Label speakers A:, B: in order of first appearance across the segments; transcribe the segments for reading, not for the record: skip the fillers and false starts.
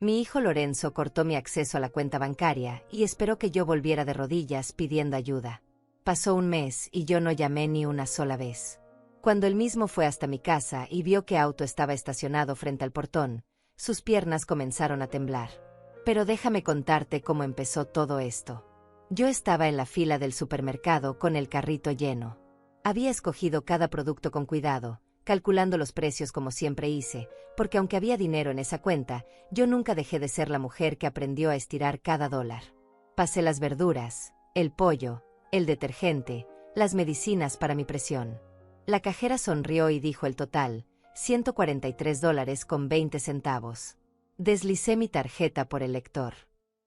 A: Mi hijo Lorenzo cortó mi acceso a la cuenta bancaria y esperó que yo volviera de rodillas pidiendo ayuda. Pasó un mes y yo no llamé ni una sola vez. Cuando él mismo fue hasta mi casa y vio que auto estaba estacionado frente al portón, sus piernas comenzaron a temblar. Pero déjame contarte cómo empezó todo esto. Yo estaba en la fila del supermercado con el carrito lleno. Había escogido cada producto con cuidado, calculando los precios como siempre hice, porque aunque había dinero en esa cuenta, yo nunca dejé de ser la mujer que aprendió a estirar cada dólar. Pasé las verduras, el pollo, el detergente, las medicinas para mi presión. La cajera sonrió y dijo el total, $143 con 20 centavos. Deslicé mi tarjeta por el lector.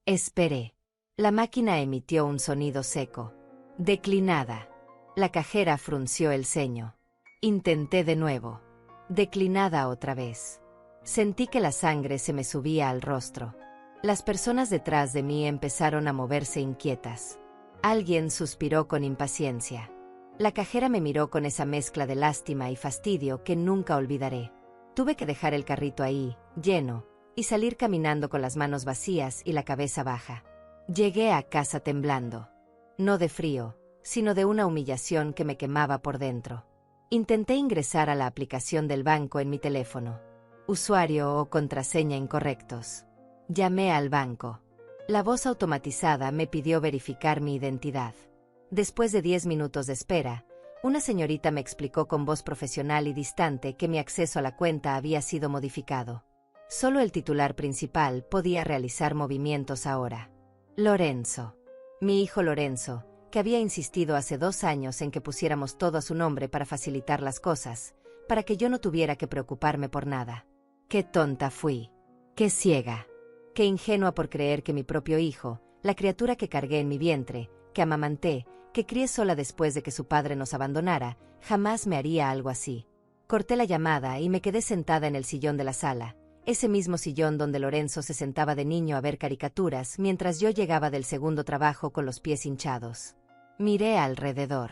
A: Esperé. La máquina emitió un sonido seco. Declinada. La cajera frunció el ceño. Intenté de nuevo. Declinada otra vez. Sentí que la sangre se me subía al rostro. Las personas detrás de mí empezaron a moverse inquietas. Alguien suspiró con impaciencia. La cajera me miró con esa mezcla de lástima y fastidio que nunca olvidaré. Tuve que dejar el carrito ahí, lleno, y salir caminando con las manos vacías y la cabeza baja. Llegué a casa temblando. No de frío, sino de una humillación que me quemaba por dentro. Intenté ingresar a la aplicación del banco en mi teléfono. Usuario o contraseña incorrectos. Llamé al banco. La voz automatizada me pidió verificar mi identidad. Después de 10 minutos de espera, una señorita me explicó con voz profesional y distante que mi acceso a la cuenta había sido modificado. Solo el titular principal podía realizar movimientos ahora. Lorenzo. Mi hijo Lorenzo, que había insistido hace 2 años en que pusiéramos todo a su nombre para facilitar las cosas, para que yo no tuviera que preocuparme por nada. ¡Qué tonta fui! ¡Qué ciega! ¡Qué ingenua por creer que mi propio hijo, la criatura que cargué en mi vientre, que amamanté, que crié sola después de que su padre nos abandonara, jamás me haría algo así! Corté la llamada y me quedé sentada en el sillón de la sala, ese mismo sillón donde Lorenzo se sentaba de niño a ver caricaturas mientras yo llegaba del segundo trabajo con los pies hinchados. Miré alrededor.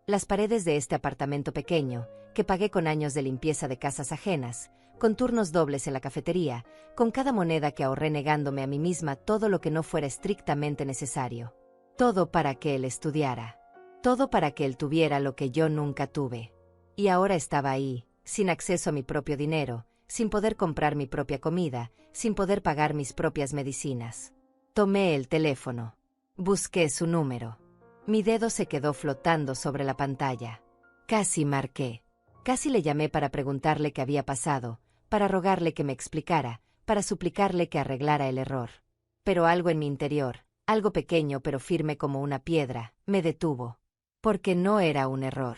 A: Las paredes de este apartamento pequeño, que pagué con años de limpieza de casas ajenas, con turnos dobles en la cafetería, con cada moneda que ahorré negándome a mí misma todo lo que no fuera estrictamente necesario. Todo para que él estudiara. Todo para que él tuviera lo que yo nunca tuve. Y ahora estaba ahí, sin acceso a mi propio dinero, sin poder comprar mi propia comida, sin poder pagar mis propias medicinas. Tomé el teléfono. Busqué su número. Mi dedo se quedó flotando sobre la pantalla. Casi marqué. Casi le llamé para preguntarle qué había pasado, para rogarle que me explicara, para suplicarle que arreglara el error. Pero algo en mi interior, algo pequeño pero firme como una piedra, me detuvo. Porque no era un error.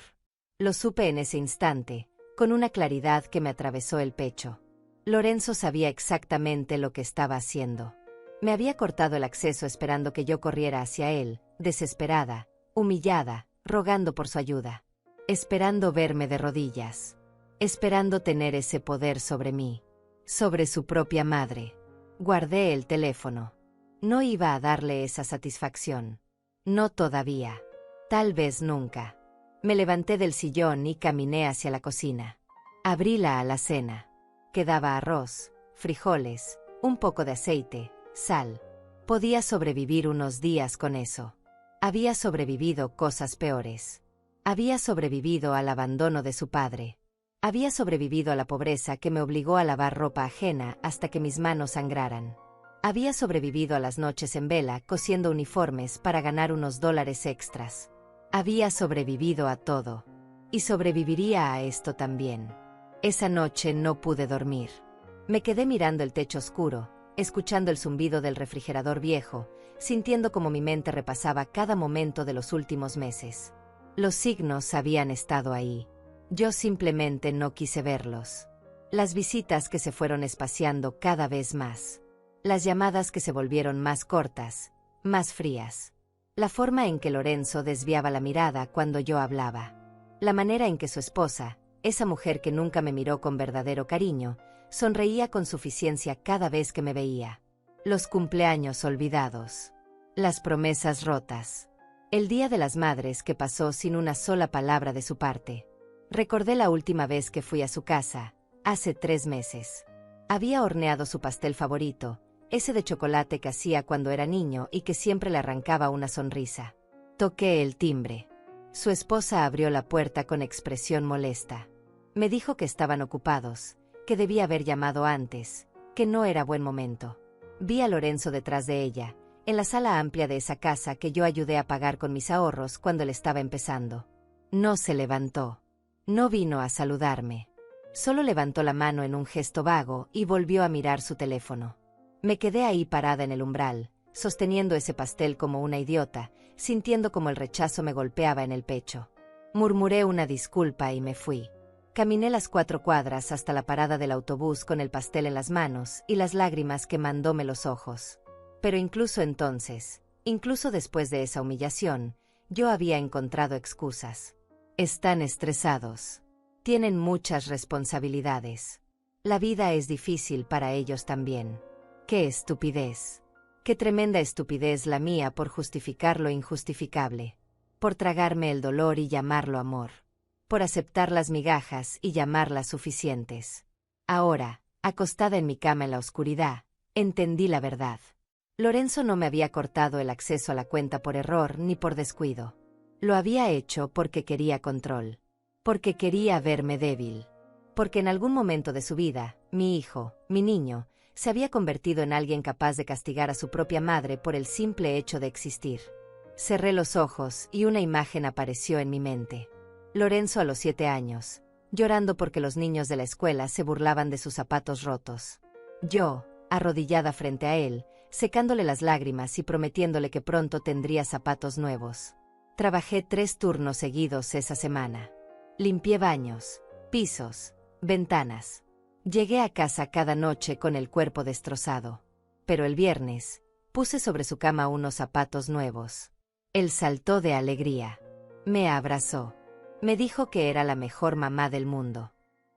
A: Lo supe en ese instante, con una claridad que me atravesó el pecho. Lorenzo sabía exactamente lo que estaba haciendo. Me había cortado el acceso esperando que yo corriera hacia él, desesperada, humillada, rogando por su ayuda. Esperando verme de rodillas. Esperando tener ese poder sobre mí. Sobre su propia madre. Guardé el teléfono. No iba a darle esa satisfacción. No todavía. Tal vez nunca. Me levanté del sillón y caminé hacia la cocina. Abrí la alacena. Quedaba arroz, frijoles, un poco de aceite, sal. Podía sobrevivir unos días con eso. Había sobrevivido cosas peores. Había sobrevivido al abandono de su padre. Había sobrevivido a la pobreza que me obligó a lavar ropa ajena hasta que mis manos sangraran. Había sobrevivido a las noches en vela cosiendo uniformes para ganar unos dólares extras. Había sobrevivido a todo. Y sobreviviría a esto también. Esa noche no pude dormir. Me quedé mirando el techo oscuro, escuchando el zumbido del refrigerador viejo, sintiendo como mi mente repasaba cada momento de los últimos meses. Los signos habían estado ahí. Yo simplemente no quise verlos. Las visitas que se fueron espaciando cada vez más. Las llamadas que se volvieron más cortas, más frías. La forma en que Lorenzo desviaba la mirada cuando yo hablaba. La manera en que su esposa, esa mujer que nunca me miró con verdadero cariño, sonreía con suficiencia cada vez que me veía. Los cumpleaños olvidados. Las promesas rotas. El Día de las Madres que pasó sin una sola palabra de su parte. Recordé la última vez que fui a su casa, hace 3 meses. Había horneado su pastel favorito, ese de chocolate que hacía cuando era niño y que siempre le arrancaba una sonrisa. Toqué el timbre. Su esposa abrió la puerta con expresión molesta. Me dijo que estaban ocupados, que debía haber llamado antes, que no era buen momento. Vi a Lorenzo detrás de ella, en la sala amplia de esa casa que yo ayudé a pagar con mis ahorros cuando él estaba empezando. No se levantó. No vino a saludarme. Solo levantó la mano en un gesto vago y volvió a mirar su teléfono. Me quedé ahí parada en el umbral, sosteniendo ese pastel como una idiota, sintiendo como el rechazo me golpeaba en el pecho. Murmuré una disculpa y me fui. Caminé las 4 cuadras hasta la parada del autobús con el pastel en las manos y las lágrimas quemándome los ojos. Pero incluso entonces, incluso después de esa humillación, yo había encontrado excusas. Están estresados. Tienen muchas responsabilidades. La vida es difícil para ellos también. ¡Qué estupidez! ¡Qué tremenda estupidez la mía por justificar lo injustificable! Por tragarme el dolor y llamarlo amor. Por aceptar las migajas y llamarlas suficientes. Ahora, acostada en mi cama en la oscuridad, entendí la verdad. Lorenzo no me había cortado el acceso a la cuenta por error ni por descuido. Lo había hecho porque quería control. Porque quería verme débil. Porque en algún momento de su vida, mi hijo, mi niño, se había convertido en alguien capaz de castigar a su propia madre por el simple hecho de existir. Cerré los ojos y una imagen apareció en mi mente. Lorenzo a los 7 años, llorando porque los niños de la escuela se burlaban de sus zapatos rotos. Yo, arrodillada frente a él, secándole las lágrimas y prometiéndole que pronto tendría zapatos nuevos. Trabajé 3 turnos seguidos esa semana. Limpié baños, pisos, ventanas. Llegué a casa cada noche con el cuerpo destrozado. Pero el viernes, puse sobre su cama unos zapatos nuevos. Él saltó de alegría. Me abrazó. Me dijo que era la mejor mamá del mundo.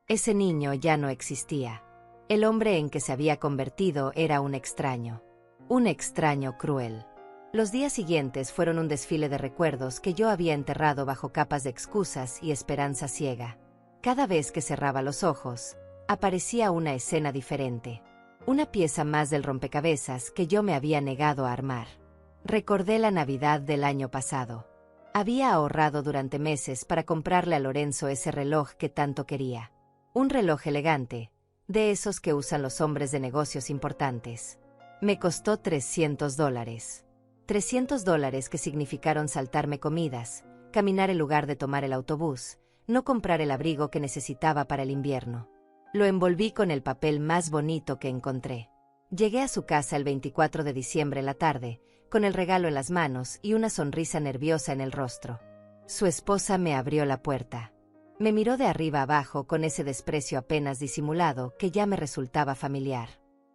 A: Ese niño ya no existía. El hombre en que se había convertido era un extraño. Un extraño cruel. Los días siguientes fueron un desfile de recuerdos que yo había enterrado bajo capas de excusas y esperanza ciega. Cada vez que cerraba los ojos, aparecía una escena diferente. Una pieza más del rompecabezas que yo me había negado a armar. Recordé la Navidad del año pasado. Había ahorrado durante meses para comprarle a Lorenzo ese reloj que tanto quería. Un reloj elegante, de esos que usan los hombres de negocios importantes. Me costó $300. $300 que significaron saltarme comidas, caminar en lugar de tomar el autobús, no comprar el abrigo que necesitaba para el invierno. Lo envolví con el papel más bonito que encontré. Llegué a su casa el 24 de diciembre en la tarde, con el regalo en las manos y una sonrisa nerviosa en el rostro. Su esposa me abrió la puerta. Me miró de arriba abajo con ese desprecio apenas disimulado que ya me resultaba familiar.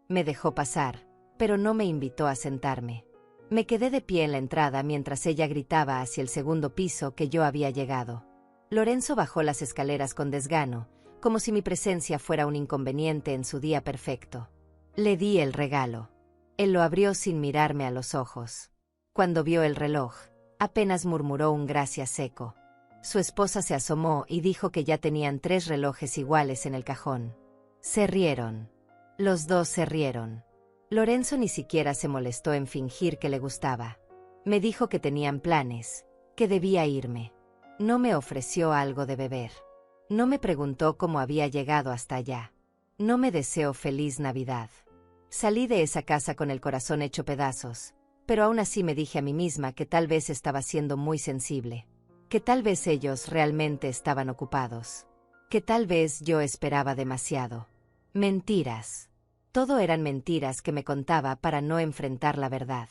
A: Me dejó pasar, pero no me invitó a sentarme. Me quedé de pie en la entrada mientras ella gritaba hacia el segundo piso que yo había llegado. Lorenzo bajó las escaleras con desgano, como si mi presencia fuera un inconveniente en su día perfecto. Le di el regalo. Él lo abrió sin mirarme a los ojos. Cuando vio el reloj, apenas murmuró un gracias seco. Su esposa se asomó y dijo que ya tenían 3 relojes iguales en el cajón. Se rieron. Los dos se rieron. Lorenzo ni siquiera se molestó en fingir que le gustaba. Me dijo que tenían planes, que debía irme. No me ofreció algo de beber. No me preguntó cómo había llegado hasta allá. No me deseó feliz Navidad. Salí de esa casa con el corazón hecho pedazos, pero aún así me dije a mí misma que tal vez estaba siendo muy sensible. Que tal vez ellos realmente estaban ocupados. Que tal vez yo esperaba demasiado. Mentiras. Todo eran mentiras que me contaba para no enfrentar la verdad.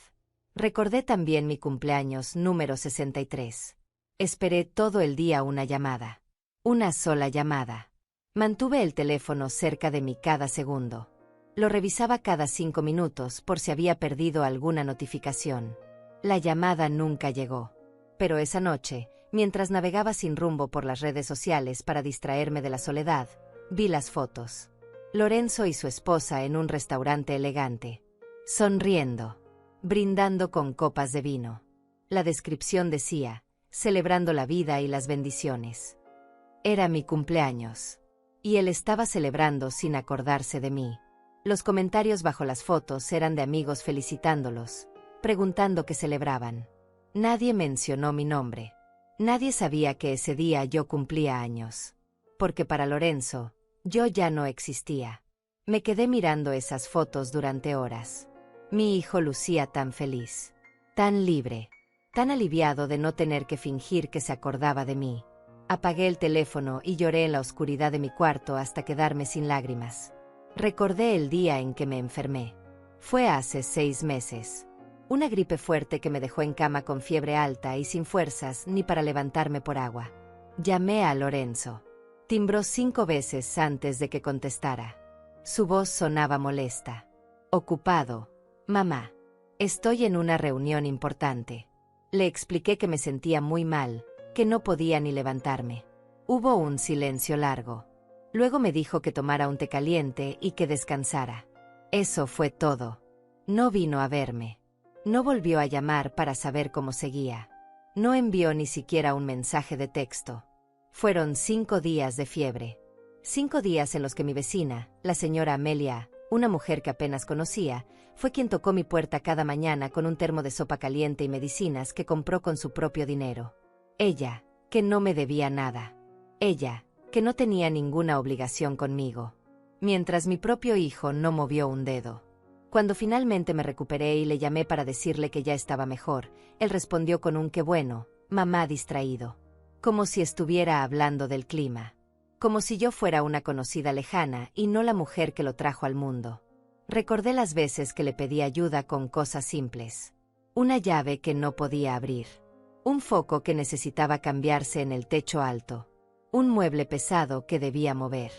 A: Recordé también mi cumpleaños número 63. Esperé todo el día una llamada. Una sola llamada. Mantuve el teléfono cerca de mí cada segundo. Lo revisaba cada 5 minutos por si había perdido alguna notificación. La llamada nunca llegó. Pero esa noche, mientras navegaba sin rumbo por las redes sociales para distraerme de la soledad, vi las fotos. Lorenzo y su esposa en un restaurante elegante. Sonriendo. Brindando con copas de vino. La descripción decía, celebrando la vida y las bendiciones. Era mi cumpleaños. Y él estaba celebrando sin acordarse de mí. Los comentarios bajo las fotos eran de amigos felicitándolos, preguntando qué celebraban. Nadie mencionó mi nombre. Nadie sabía que ese día yo cumplía años. Porque para Lorenzo, yo ya no existía. Me quedé mirando esas fotos durante horas. Mi hijo lucía tan feliz, tan libre, tan aliviado de no tener que fingir que se acordaba de mí. Apagué el teléfono y lloré en la oscuridad de mi cuarto hasta quedarme sin lágrimas. Recordé el día en que me enfermé. Fue hace 6 meses. Una gripe fuerte que me dejó en cama con fiebre alta y sin fuerzas ni para levantarme por agua. Llamé a Lorenzo. Timbró 5 veces antes de que contestara. Su voz sonaba molesta. Ocupado. Mamá. Estoy en una reunión importante. Le expliqué que me sentía muy mal, que no podía ni levantarme. Hubo un silencio largo. Luego me dijo que tomara un té caliente y que descansara. Eso fue todo. No vino a verme. No volvió a llamar para saber cómo seguía. No envió ni siquiera un mensaje de texto. Fueron 5 días de fiebre. 5 días en los que mi vecina, la señora Amelia, una mujer que apenas conocía, fue quien tocó mi puerta cada mañana con un termo de sopa caliente y medicinas que compró con su propio dinero. Ella, que no me debía nada. Ella, que no tenía ninguna obligación conmigo. Mientras mi propio hijo no movió un dedo. Cuando finalmente me recuperé y le llamé para decirle que ya estaba mejor, él respondió con un qué bueno, mamá distraído. Como si estuviera hablando del clima. Como si yo fuera una conocida lejana y no la mujer que lo trajo al mundo. Recordé las veces que le pedí ayuda con cosas simples. Una llave que no podía abrir. Un foco que necesitaba cambiarse en el techo alto. Un mueble pesado que debía mover.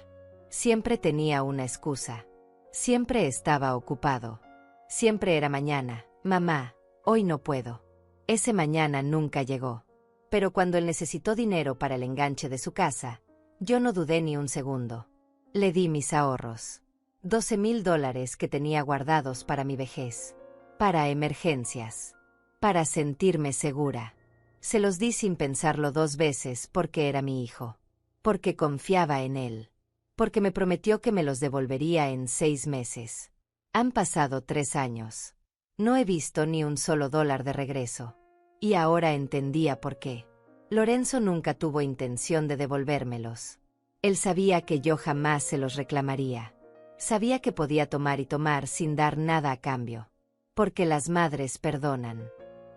A: Siempre tenía una excusa. Siempre estaba ocupado. Siempre era mañana. Mamá, hoy no puedo. Ese mañana nunca llegó. Pero cuando él necesitó dinero para el enganche de su casa, yo no dudé ni un segundo. Le di mis ahorros. $12,000 que tenía guardados para mi vejez. Para emergencias. Para sentirme segura. Se los di sin pensarlo 2 veces porque era mi hijo. Porque confiaba en él. Porque me prometió que me los devolvería en 6 meses. Han pasado 3 años. No he visto ni un solo dólar de regreso. Y ahora entendía por qué. Lorenzo nunca tuvo intención de devolvérmelos. Él sabía que yo jamás se los reclamaría. Sabía que podía tomar y tomar sin dar nada a cambio. Porque las madres perdonan.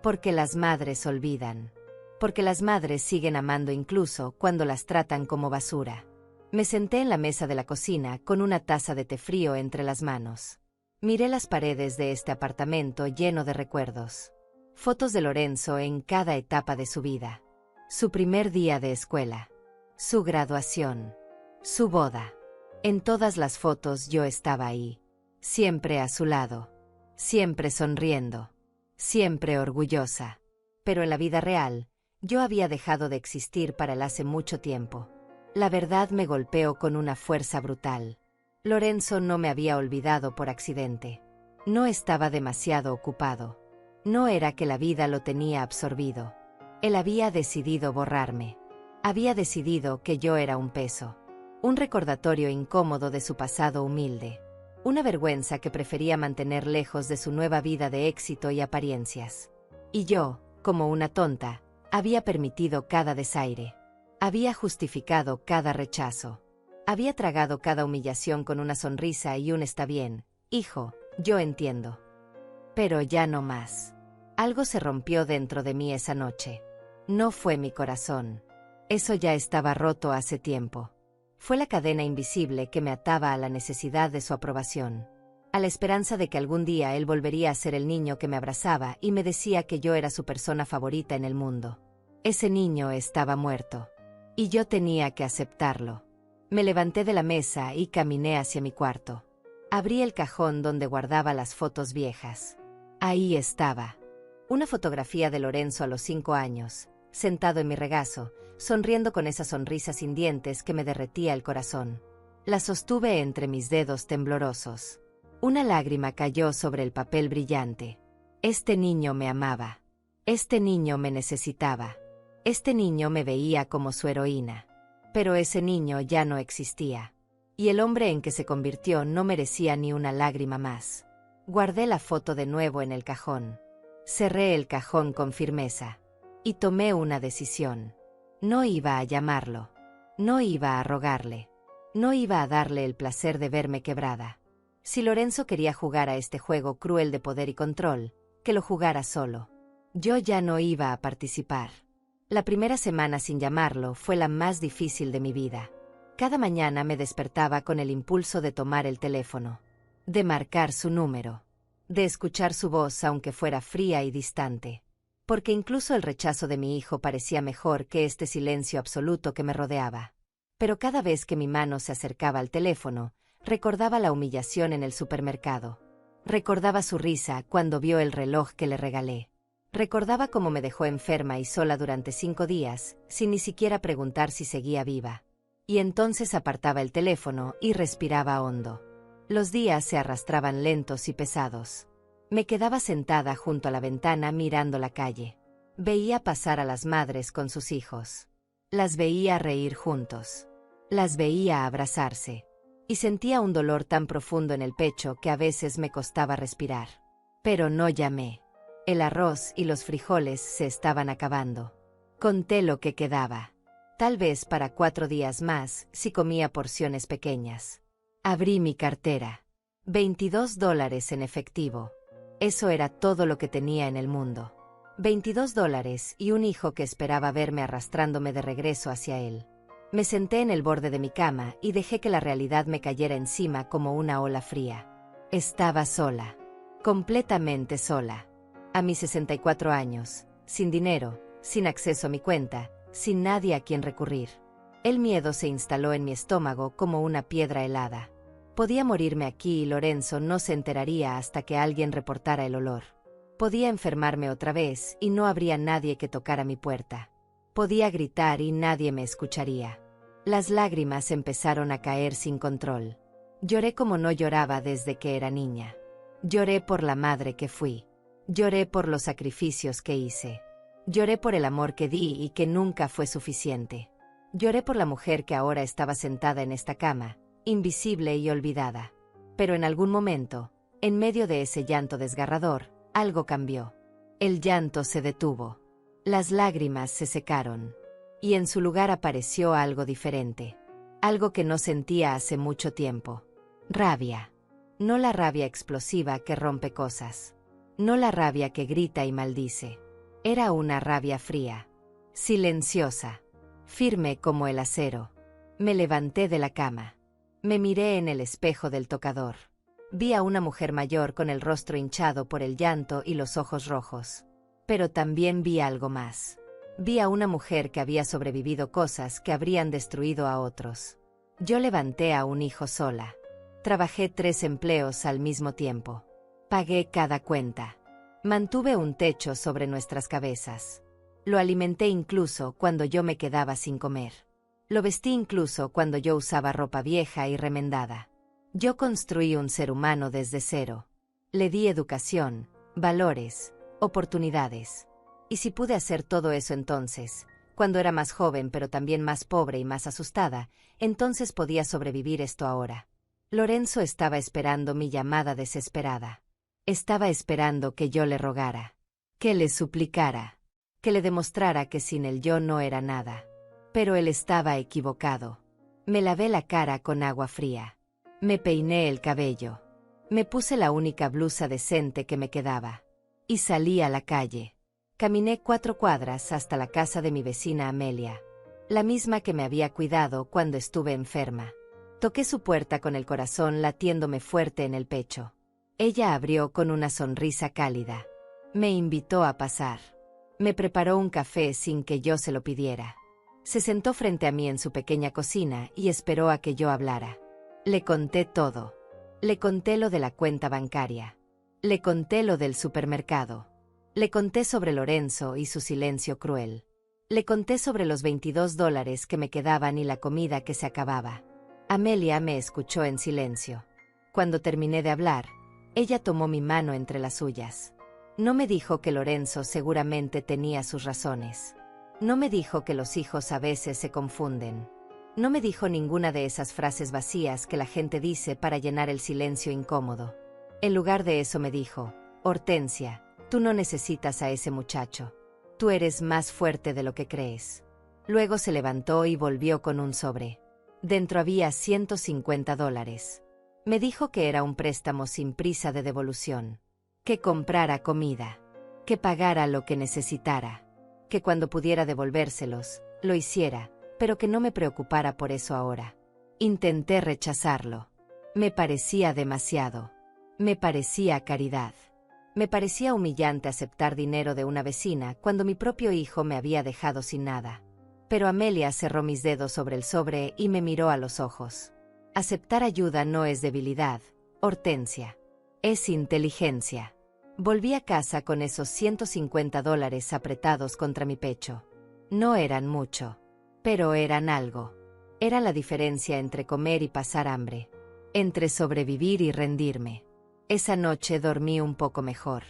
A: Porque las madres olvidan. Porque las madres siguen amando incluso cuando las tratan como basura. Me senté en la mesa de la cocina con una taza de té frío entre las manos. Miré las paredes de este apartamento lleno de recuerdos. Fotos de Lorenzo en cada etapa de su vida. Su primer día de escuela. Su graduación. Su boda. En todas las fotos yo estaba ahí. Siempre a su lado. Siempre sonriendo. Siempre orgullosa. Pero en la vida real, yo había dejado de existir para él hace mucho tiempo. La verdad me golpeó con una fuerza brutal. Lorenzo no me había olvidado por accidente. No estaba demasiado ocupado. No era que la vida lo tenía absorbido. Él había decidido borrarme. Había decidido que yo era un peso. Un recordatorio incómodo de su pasado humilde. Una vergüenza que prefería mantener lejos de su nueva vida de éxito y apariencias. Y yo, como una tonta, había permitido cada desaire. Había justificado cada rechazo. Había tragado cada humillación con una sonrisa y un está bien, hijo, yo entiendo. Pero ya no más. Algo se rompió dentro de mí esa noche. No fue mi corazón. Eso ya estaba roto hace tiempo. Fue la cadena invisible que me ataba a la necesidad de su aprobación. A la esperanza de que algún día él volvería a ser el niño que me abrazaba y me decía que yo era su persona favorita en el mundo. Ese niño estaba muerto. Y yo tenía que aceptarlo. Me levanté de la mesa y caminé hacia mi cuarto. Abrí el cajón donde guardaba las fotos viejas. Ahí estaba. Una fotografía de Lorenzo a los 5 años, sentado en mi regazo, sonriendo con esa sonrisa sin dientes que me derretía el corazón. La sostuve entre mis dedos temblorosos. Una lágrima cayó sobre el papel brillante. Este niño me amaba. Este niño me necesitaba. Este niño me veía como su heroína. Pero ese niño ya no existía. Y el hombre en que se convirtió no merecía ni una lágrima más. Guardé la foto de nuevo en el cajón. Cerré el cajón con firmeza. Y tomé una decisión. No iba a llamarlo. No iba a rogarle. No iba a darle el placer de verme quebrada. Si Lorenzo quería jugar a este juego cruel de poder y control, que lo jugara solo. Yo ya no iba a participar. La primera semana sin llamarlo fue la más difícil de mi vida. Cada mañana me despertaba con el impulso de tomar el teléfono, de marcar su número, de escuchar su voz aunque fuera fría y distante. Porque incluso el rechazo de mi hijo parecía mejor que este silencio absoluto que me rodeaba. Pero cada vez que mi mano se acercaba al teléfono, recordaba la humillación en el supermercado. Recordaba su risa cuando vio el reloj que le regalé. Recordaba cómo me dejó enferma y sola durante 5 días, sin ni siquiera preguntar si seguía viva. Y entonces apartaba el teléfono y respiraba hondo. Los días se arrastraban lentos y pesados. Me quedaba sentada junto a la ventana mirando la calle. Veía pasar a las madres con sus hijos. Las veía reír juntos. Las veía abrazarse. Y sentía un dolor tan profundo en el pecho que a veces me costaba respirar. Pero no llamé. El arroz y los frijoles se estaban acabando. Conté lo que quedaba. Tal vez para 4 días más, si comía porciones pequeñas. Abrí mi cartera. $22 en efectivo. Eso era todo lo que tenía en el mundo. $22 y un hijo que esperaba verme arrastrándome de regreso hacia él. Me senté en el borde de mi cama y dejé que la realidad me cayera encima como una ola fría. Estaba sola. Completamente sola. A mis 64 años, sin dinero, sin acceso a mi cuenta, sin nadie a quien recurrir. El miedo se instaló en mi estómago como una piedra helada. Podía morirme aquí y Lorenzo no se enteraría hasta que alguien reportara el olor. Podía enfermarme otra vez y no habría nadie que tocara mi puerta. Podía gritar y nadie me escucharía. Las lágrimas empezaron a caer sin control. Lloré como no lloraba desde que era niña. Lloré por la madre que fui. Lloré por los sacrificios que hice. Lloré por el amor que di y que nunca fue suficiente. Lloré por la mujer que ahora estaba sentada en esta cama, invisible y olvidada. Pero en algún momento, en medio de ese llanto desgarrador, algo cambió. El llanto se detuvo. Las lágrimas se secaron. Y en su lugar apareció algo diferente. Algo que no sentía hace mucho tiempo. Rabia. No la rabia explosiva que rompe cosas. No la rabia que grita y maldice. Era una rabia fría. Silenciosa. Firme como el acero. Me levanté de la cama. Me miré en el espejo del tocador. Vi a una mujer mayor con el rostro hinchado por el llanto y los ojos rojos. Pero también vi algo más. Vi a una mujer que había sobrevivido cosas que habrían destruido a otros. Yo levanté a un hijo sola. Trabajé 3 empleos al mismo tiempo. Pagué cada cuenta. Mantuve un techo sobre nuestras cabezas. Lo alimenté incluso cuando yo me quedaba sin comer. Lo vestí incluso cuando yo usaba ropa vieja y remendada. Yo construí un ser humano desde cero. Le di educación, valores, oportunidades. Y si pude hacer todo eso entonces, cuando era más joven pero también más pobre y más asustada, entonces podía sobrevivir esto ahora. Lorenzo estaba esperando mi llamada desesperada. Estaba esperando que yo le rogara, que le suplicara, que le demostrara que sin él yo no era nada. Pero él estaba equivocado. Me lavé la cara con agua fría. Me peiné el cabello. Me puse la única blusa decente que me quedaba. Y salí a la calle. Caminé 4 cuadras hasta la casa de mi vecina Amelia. La misma que me había cuidado cuando estuve enferma. Toqué su puerta con el corazón latiéndome fuerte en el pecho. Ella abrió con una sonrisa cálida. Me invitó a pasar. Me preparó un café sin que yo se lo pidiera. Se sentó frente a mí en su pequeña cocina y esperó a que yo hablara. Le conté todo. Le conté lo de la cuenta bancaria. Le conté lo del supermercado. Le conté sobre Lorenzo y su silencio cruel. Le conté sobre los $22 que me quedaban y la comida que se acababa. Amelia me escuchó en silencio. Cuando terminé de hablar, ella tomó mi mano entre las suyas. No me dijo que Lorenzo seguramente tenía sus razones. No me dijo que los hijos a veces se confunden. No me dijo ninguna de esas frases vacías que la gente dice para llenar el silencio incómodo. En lugar de eso me dijo: Hortensia, tú no necesitas a ese muchacho. Tú eres más fuerte de lo que crees. Luego se levantó y volvió con un sobre. Dentro había $150. Me dijo que era un préstamo sin prisa de devolución. Que comprara comida. Que pagara lo que necesitara. Que cuando pudiera devolvérselos, lo hiciera, pero que no me preocupara por eso ahora. Intenté rechazarlo. Me parecía demasiado. Me parecía caridad. Me parecía humillante aceptar dinero de una vecina cuando mi propio hijo me había dejado sin nada. Pero Amelia cerró mis dedos sobre el sobre y me miró a los ojos. Aceptar ayuda no es debilidad, Hortensia. Es inteligencia. Volví a casa con esos $150 apretados contra mi pecho. No eran mucho, pero eran algo. Era la diferencia entre comer y pasar hambre. Entre sobrevivir y rendirme. Esa noche dormí un poco mejor.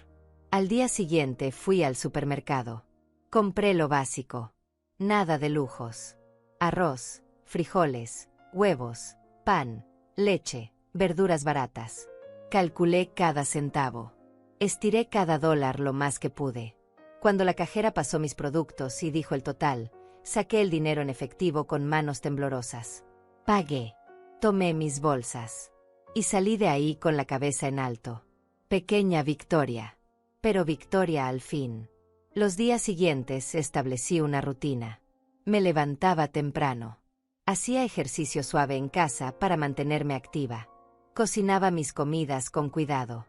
A: Al día siguiente fui al supermercado. Compré lo básico. Nada de lujos. Arroz, frijoles, huevos, pan, leche, verduras baratas. Calculé cada centavo. Estiré cada dólar lo más que pude. Cuando la cajera pasó mis productos y dijo el total, saqué el dinero en efectivo con manos temblorosas. Pagué. Tomé mis bolsas. Y salí de ahí con la cabeza en alto. Pequeña victoria. Pero victoria al fin. Los días siguientes establecí una rutina. Me levantaba temprano. Hacía ejercicio suave en casa para mantenerme activa. Cocinaba mis comidas con cuidado.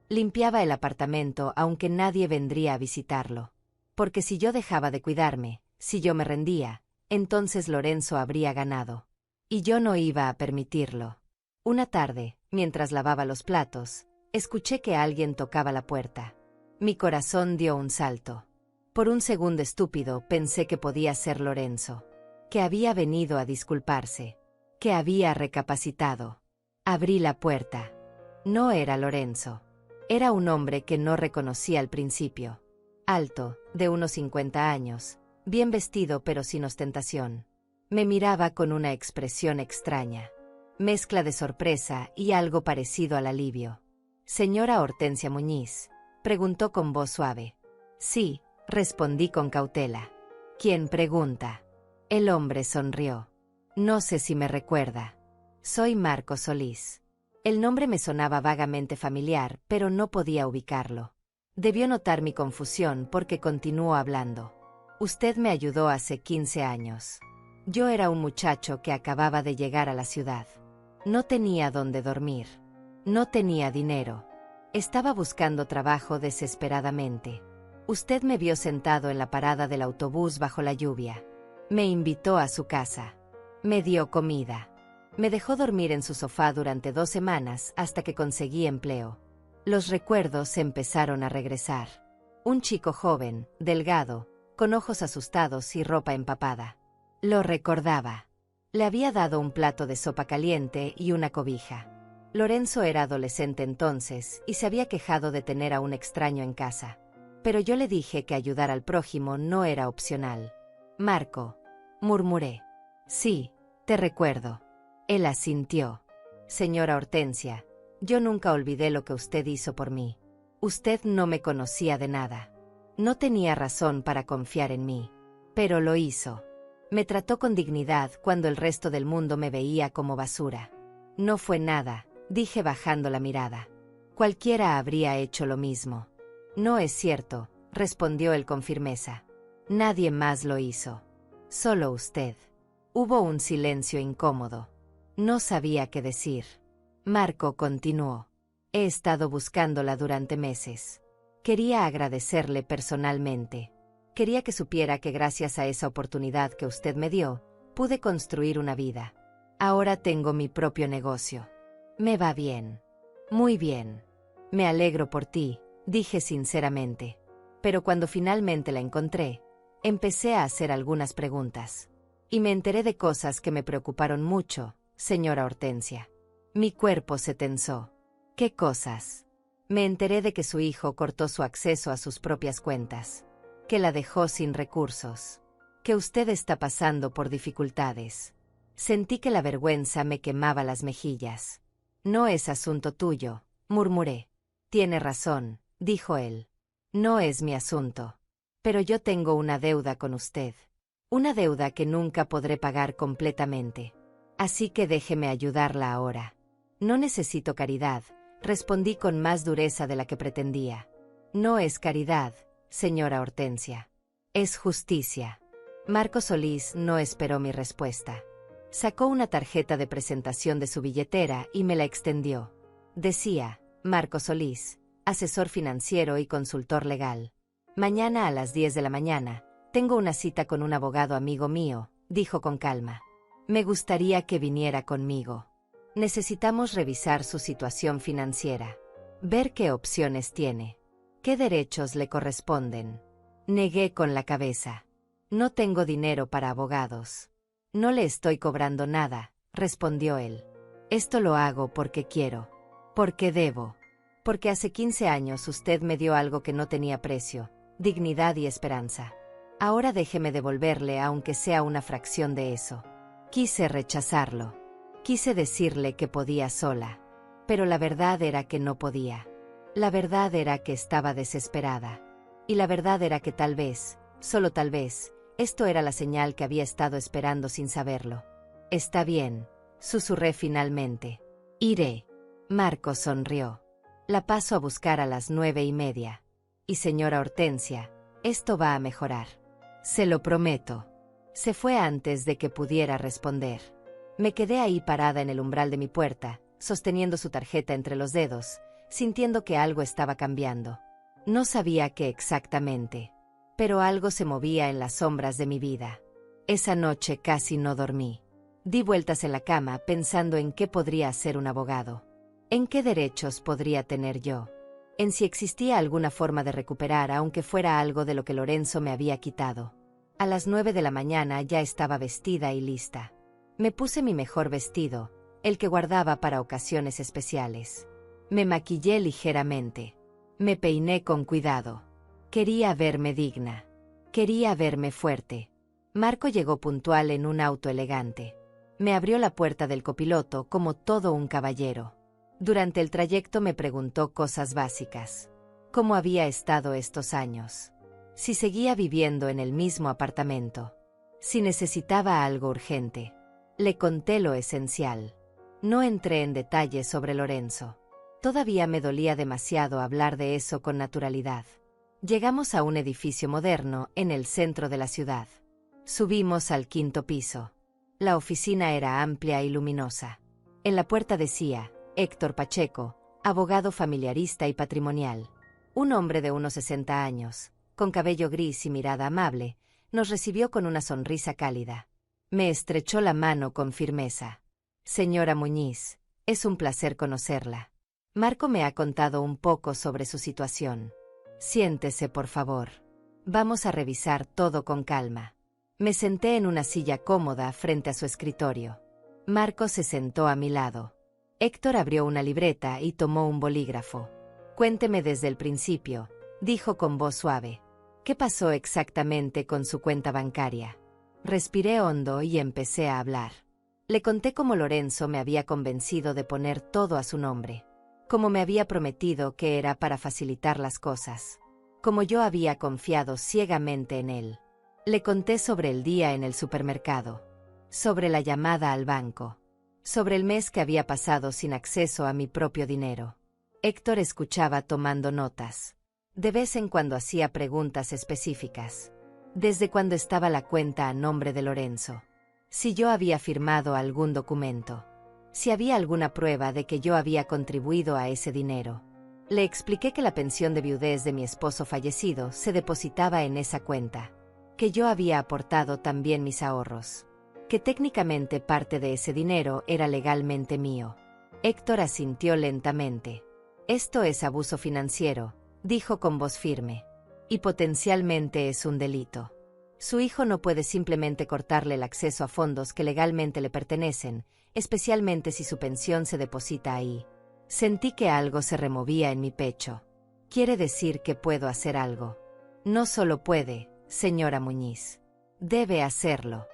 A: Limpiaba el apartamento aunque nadie vendría a visitarlo. Porque si yo dejaba de cuidarme, si yo me rendía, entonces Lorenzo habría ganado. Y yo no iba a permitirlo. Una tarde, mientras lavaba los platos, escuché que alguien tocaba la puerta. Mi corazón dio un salto. Por un segundo estúpido pensé que podía ser Lorenzo. Que había venido a disculparse. Que había recapacitado. Abrí la puerta. No era Lorenzo. Era un hombre que no reconocí al principio. Alto, de unos 50 años, bien vestido pero sin ostentación. Me miraba con una expresión extraña. Mezcla de sorpresa y algo parecido al alivio. «¿Señora Hortensia Muñiz?», preguntó con voz suave. «Sí», respondí con cautela. «¿Quién pregunta?». El hombre sonrió. «No sé si me recuerda. Soy Marco Solís». El nombre me sonaba vagamente familiar, pero no podía ubicarlo. Debió notar mi confusión porque continuó hablando. «Usted me ayudó hace 15 años. Yo era un muchacho que acababa de llegar a la ciudad. No tenía dónde dormir. No tenía dinero. Estaba buscando trabajo desesperadamente. Usted me vio sentado en la parada del autobús bajo la lluvia. Me invitó a su casa. Me dio comida. Me dejó dormir en su sofá durante 2 semanas hasta que conseguí empleo. Los recuerdos empezaron a regresar. Un chico joven, delgado, con ojos asustados y ropa empapada. Lo recordaba. Le había dado un plato de sopa caliente y una cobija. Lorenzo era adolescente entonces y se había quejado de tener a un extraño en casa. Pero yo le dije que ayudar al prójimo no era opcional. «Marco», murmuré. «Sí, te recuerdo». Él asintió. «Señora Hortensia, yo nunca olvidé lo que usted hizo por mí. Usted no me conocía de nada. No tenía razón para confiar en mí. Pero lo hizo. Me trató con dignidad cuando el resto del mundo me veía como basura. No fue nada», dije bajando la mirada. «Cualquiera habría hecho lo mismo». «No es cierto», respondió él con firmeza. «Nadie más lo hizo. Solo usted». Hubo un silencio incómodo. No sabía qué decir. Marco continuó. «He estado buscándola durante meses. Quería agradecerle personalmente. Quería que supiera que gracias a esa oportunidad que usted me dio, pude construir una vida. Ahora tengo mi propio negocio. Me va bien. Muy bien. Me alegro por ti», dije sinceramente. Pero cuando finalmente la encontré, empecé a hacer algunas preguntas. Y me enteré de cosas que me preocuparon mucho, señora Hortensia. Mi cuerpo se tensó. ¿Qué cosas? Me enteré de que su hijo cortó su acceso a sus propias cuentas. Que la dejó sin recursos. Que usted está pasando por dificultades. Sentí que la vergüenza me quemaba las mejillas. No es asunto tuyo, murmuré. Tiene razón, dijo él. No es mi asunto. Pero yo tengo una deuda con usted. Una deuda que nunca podré pagar completamente. Así que déjeme ayudarla ahora. No necesito caridad, respondí con más dureza de la que pretendía. No es caridad, señora Hortensia. Es justicia. Marco Solís no esperó mi respuesta. Sacó una tarjeta de presentación de su billetera y me la extendió. Decía, Marco Solís, asesor financiero y consultor legal. Mañana a las 10 de la mañana, tengo una cita con un abogado amigo mío, dijo con calma. Me gustaría que viniera conmigo. Necesitamos revisar su situación financiera. Ver qué opciones tiene. ¿Qué derechos le corresponden? Negué con la cabeza. No tengo dinero para abogados. No le estoy cobrando nada, respondió él. Esto lo hago porque quiero. Porque debo. Porque hace 15 años usted me dio algo que no tenía precio, dignidad y esperanza. Ahora déjeme devolverle aunque sea una fracción de eso. Quise rechazarlo. Quise decirle que podía sola. Pero la verdad era que no podía. La verdad era que estaba desesperada. Y la verdad era que tal vez, solo tal vez, esto era la señal que había estado esperando sin saberlo. Está bien, susurré finalmente. Iré. Marco sonrió. La paso a buscar a las 9:30. Y señora Hortensia, esto va a mejorar. Se lo prometo. Se fue antes de que pudiera responder. Me quedé ahí parada en el umbral de mi puerta, sosteniendo su tarjeta entre los dedos, sintiendo que algo estaba cambiando. No sabía qué exactamente, pero algo se movía en las sombras de mi vida. Esa noche casi no dormí. Di vueltas en la cama pensando en qué podría hacer un abogado. ¿En qué derechos podría tener yo? En si existía alguna forma de recuperar aunque fuera algo de lo que Lorenzo me había quitado. A las 9 de la mañana ya estaba vestida y lista. Me puse mi mejor vestido, el que guardaba para ocasiones especiales. Me maquillé ligeramente. Me peiné con cuidado. Quería verme digna. Quería verme fuerte. Marco llegó puntual en un auto elegante. Me abrió la puerta del copiloto como todo un caballero. Durante el trayecto me preguntó cosas básicas. ¿Cómo había estado estos años? Si seguía viviendo en el mismo apartamento. Si necesitaba algo urgente. Le conté lo esencial. No entré en detalles sobre Lorenzo. Todavía me dolía demasiado hablar de eso con naturalidad. Llegamos a un edificio moderno en el centro de la ciudad. Subimos al 5º piso. La oficina era amplia y luminosa. En la puerta decía, Héctor Pacheco, abogado familiarista y patrimonial. Un hombre de unos 60 años, con cabello gris y mirada amable, nos recibió con una sonrisa cálida. Me estrechó la mano con firmeza. Señora Muñiz, es un placer conocerla. Marco me ha contado un poco sobre su situación. Siéntese, por favor. Vamos a revisar todo con calma. Me senté en una silla cómoda frente a su escritorio. Marco se sentó a mi lado. Héctor abrió una libreta y tomó un bolígrafo. Cuénteme desde el principio, dijo con voz suave. ¿Qué pasó exactamente con su cuenta bancaria? Respiré hondo y empecé a hablar. Le conté cómo Lorenzo me había convencido de poner todo a su nombre. Como me había prometido que era para facilitar las cosas. Como yo había confiado ciegamente en él. Le conté sobre el día en el supermercado. Sobre la llamada al banco. Sobre el mes que había pasado sin acceso a mi propio dinero. Héctor escuchaba tomando notas. De vez en cuando hacía preguntas específicas. Desde cuando estaba la cuenta a nombre de Lorenzo. Si yo había firmado algún documento. Si había alguna prueba de que yo había contribuido a ese dinero. Le expliqué que la pensión de viudez de mi esposo fallecido se depositaba en esa cuenta. Que yo había aportado también mis ahorros. Que técnicamente parte de ese dinero era legalmente mío. Héctor asintió lentamente. Esto es abuso financiero, dijo con voz firme. Y potencialmente es un delito. Su hijo no puede simplemente cortarle el acceso a fondos que legalmente le pertenecen, especialmente si su pensión se deposita ahí. Sentí que algo se removía en mi pecho. Quiere decir que puedo hacer algo. No solo puede, señora Muñiz. Debe hacerlo.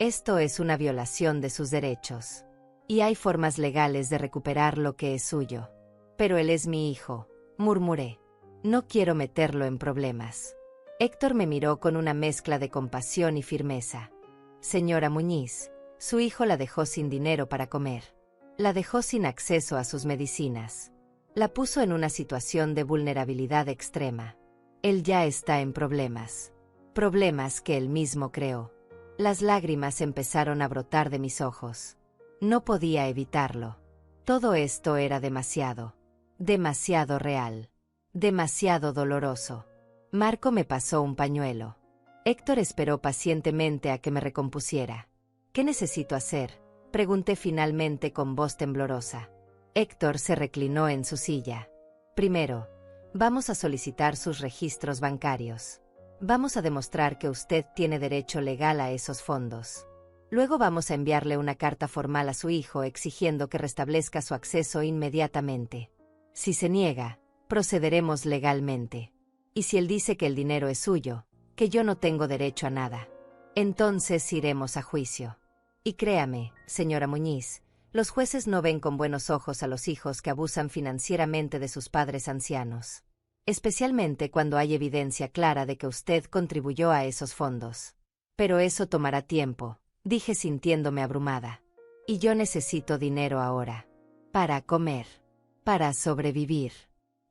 A: Esto es una violación de sus derechos. Y hay formas legales de recuperar lo que es suyo. Pero él es mi hijo, murmuré. No quiero meterlo en problemas. Héctor me miró con una mezcla de compasión y firmeza. Señora Muñiz, su hijo la dejó sin dinero para comer. La dejó sin acceso a sus medicinas. La puso en una situación de vulnerabilidad extrema. Él ya está en problemas. Problemas que él mismo creó. Las lágrimas empezaron a brotar de mis ojos. No podía evitarlo. Todo esto era demasiado. Demasiado real. Demasiado doloroso. Marco me pasó un pañuelo. Héctor esperó pacientemente a que me recompusiera. ¿Qué necesito hacer?, pregunté finalmente con voz temblorosa. Héctor se reclinó en su silla. Primero, vamos a solicitar sus registros bancarios. Vamos a demostrar que usted tiene derecho legal a esos fondos. Luego vamos a enviarle una carta formal a su hijo exigiendo que restablezca su acceso inmediatamente. Si se niega, procederemos legalmente. Y si él dice que el dinero es suyo, que yo no tengo derecho a nada, entonces iremos a juicio. Y créame, señora Muñiz, los jueces no ven con buenos ojos a los hijos que abusan financieramente de sus padres ancianos. Especialmente cuando hay evidencia clara de que usted contribuyó a esos fondos. Pero eso tomará tiempo, dije sintiéndome abrumada. Y yo necesito dinero ahora. Para comer. Para sobrevivir.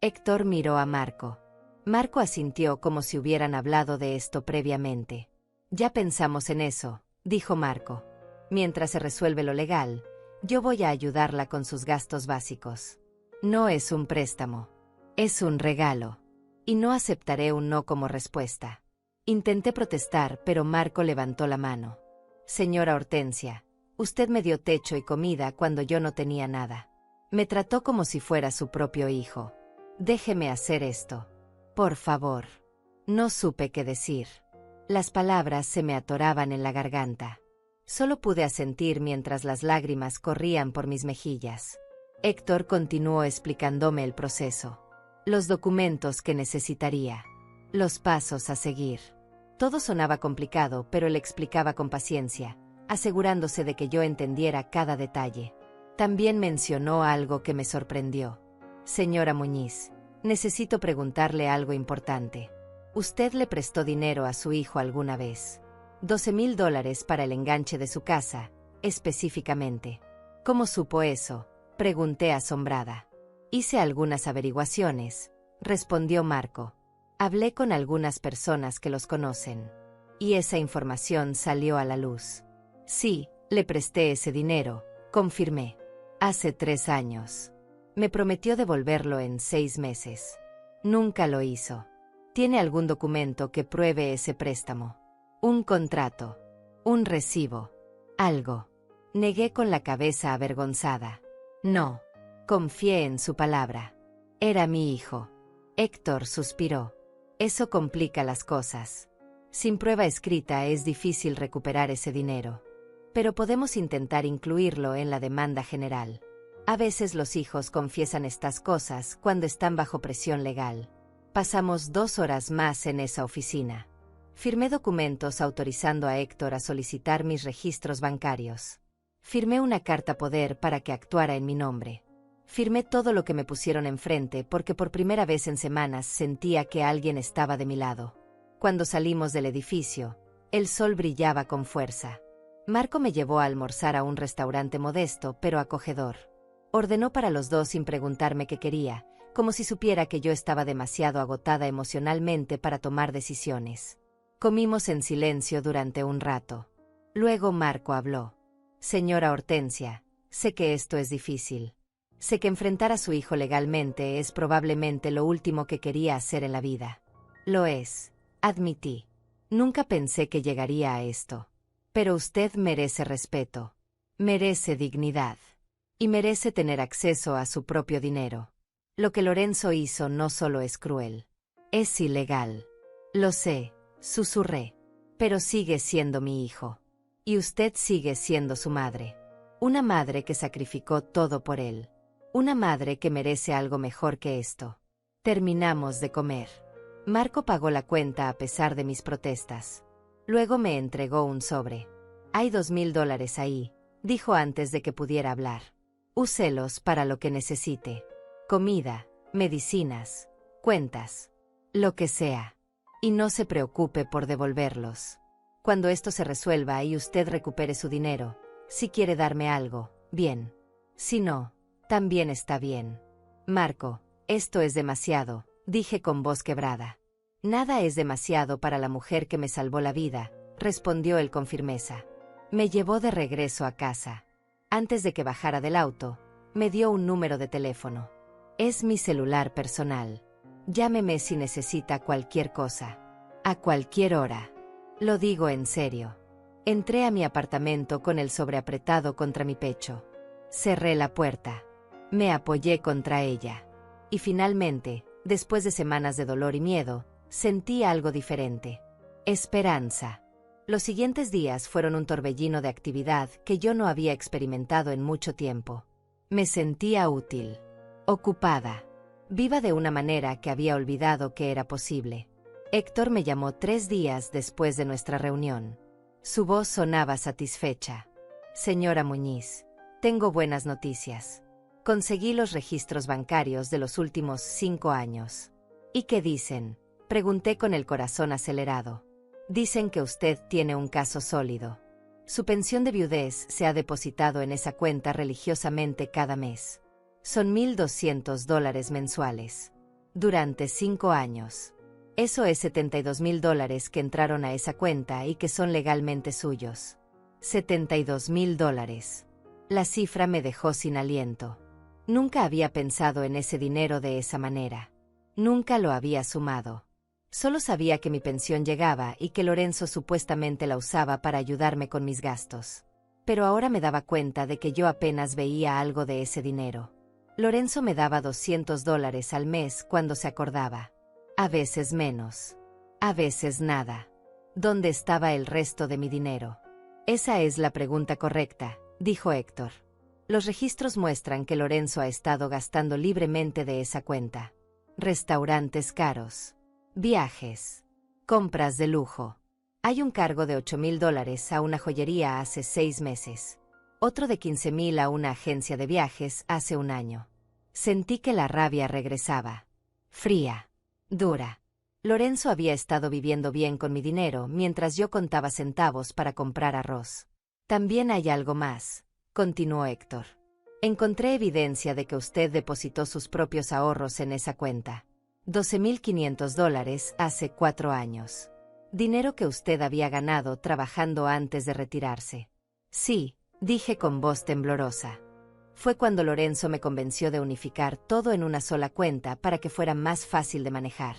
A: Héctor miró a Marco. Marco asintió como si hubieran hablado de esto previamente. Ya pensamos en eso, dijo Marco. Mientras se resuelve lo legal, yo voy a ayudarla con sus gastos básicos. No es un préstamo. Es un regalo. Y no aceptaré un no como respuesta. Intenté protestar, pero Marco levantó la mano. Señora Hortensia, usted me dio techo y comida cuando yo no tenía nada. Me trató como si fuera su propio hijo. Déjeme hacer esto. Por favor. No supe qué decir. Las palabras se me atoraban en la garganta. Solo pude asentir mientras las lágrimas corrían por mis mejillas. Héctor continuó explicándome el proceso. Los documentos que necesitaría. Los pasos a seguir. Todo sonaba complicado, pero él explicaba con paciencia, asegurándose de que yo entendiera cada detalle. También mencionó algo que me sorprendió. Señora Muñiz, necesito preguntarle algo importante. ¿Usted le prestó dinero a su hijo alguna vez? $12,000 para el enganche de su casa, específicamente. ¿Cómo supo eso?, pregunté asombrada. Hice algunas averiguaciones, respondió Marco. Hablé con algunas personas que los conocen. Y esa información salió a la luz. Sí, le presté ese dinero, confirmé. Hace 3 años. Me prometió devolverlo en 6 meses. Nunca lo hizo. ¿Tiene algún documento que pruebe ese préstamo? Un contrato. Un recibo. Algo. Negué con la cabeza avergonzada. No. Confié en su palabra. Era mi hijo. Héctor suspiró. Eso complica las cosas. Sin prueba escrita es difícil recuperar ese dinero. Pero podemos intentar incluirlo en la demanda general. A veces los hijos confiesan estas cosas cuando están bajo presión legal. Pasamos 2 horas más en esa oficina. Firmé documentos autorizando a Héctor a solicitar mis registros bancarios. Firmé una carta poder para que actuara en mi nombre. Firmé todo lo que me pusieron enfrente porque por primera vez en semanas sentía que alguien estaba de mi lado. Cuando salimos del edificio, el sol brillaba con fuerza. Marco me llevó a almorzar a un restaurante modesto pero acogedor. Ordenó para los dos sin preguntarme qué quería, como si supiera que yo estaba demasiado agotada emocionalmente para tomar decisiones. Comimos en silencio durante un rato. Luego Marco habló. Señora Hortensia, sé que esto es difícil. Sé que enfrentar a su hijo legalmente es probablemente lo último que quería hacer en la vida. Lo es, admití. Nunca pensé que llegaría a esto. Pero usted merece respeto. Merece dignidad. Y merece tener acceso a su propio dinero. Lo que Lorenzo hizo no solo es cruel. Es ilegal. Lo sé, susurré. Pero sigue siendo mi hijo. Y usted sigue siendo su madre. Una madre que sacrificó todo por él. Una madre que merece algo mejor que esto. Terminamos de comer. Marco pagó la cuenta a pesar de mis protestas. Luego me entregó un sobre. Hay $2000 ahí, dijo antes de que pudiera hablar. Úselos para lo que necesite. Comida, medicinas, cuentas, lo que sea. Y no se preocupe por devolverlos. Cuando esto se resuelva y usted recupere su dinero, si quiere darme algo, bien. Si no, también está bien. Marco, esto es demasiado, dije con voz quebrada. Nada es demasiado para la mujer que me salvó la vida, respondió él con firmeza. Me llevó de regreso a casa. Antes de que bajara del auto, me dio un número de teléfono. Es mi celular personal. Llámeme si necesita cualquier cosa. A cualquier hora. Lo digo en serio. Entré a mi apartamento con el sobre apretado contra mi pecho. Cerré la puerta. Me apoyé contra ella. Y finalmente, después de semanas de dolor y miedo, sentí algo diferente. Esperanza. Los siguientes días fueron un torbellino de actividad que yo no había experimentado en mucho tiempo. Me sentía útil. Ocupada. Viva de una manera que había olvidado que era posible. Héctor me llamó 3 días después de nuestra reunión. Su voz sonaba satisfecha. Señora Muñiz, tengo buenas noticias. Conseguí los registros bancarios de los últimos 5 años. ¿Y qué dicen? Pregunté con el corazón acelerado. Dicen que usted tiene un caso sólido. Su pensión de viudez se ha depositado en esa cuenta religiosamente cada mes. Son $1200 mensuales. Durante 5 años. Eso es $72,000 que entraron a esa cuenta y que son legalmente suyos. $72,000. La cifra me dejó sin aliento. Nunca había pensado en ese dinero de esa manera. Nunca lo había sumado. Solo sabía que mi pensión llegaba y que Lorenzo supuestamente la usaba para ayudarme con mis gastos. Pero ahora me daba cuenta de que yo apenas veía algo de ese dinero. Lorenzo me daba $200 al mes cuando se acordaba. A veces menos. A veces nada. ¿Dónde estaba el resto de mi dinero? Esa es la pregunta correcta, dijo Héctor. Los registros muestran que Lorenzo ha estado gastando libremente de esa cuenta. Restaurantes caros. Viajes. Compras de lujo. Hay un cargo de $8,000 a una joyería hace 6 meses. Otro de $15,000 a una agencia de viajes hace un año. Sentí que la rabia regresaba. Fría. Dura. Lorenzo había estado viviendo bien con mi dinero mientras yo contaba centavos para comprar arroz. También hay algo más, continuó Héctor. Encontré evidencia de que usted depositó sus propios ahorros en esa cuenta. $12,500 hace 4 años. Dinero que usted había ganado trabajando antes de retirarse. Sí, dije con voz temblorosa. Fue cuando Lorenzo me convenció de unificar todo en una sola cuenta para que fuera más fácil de manejar.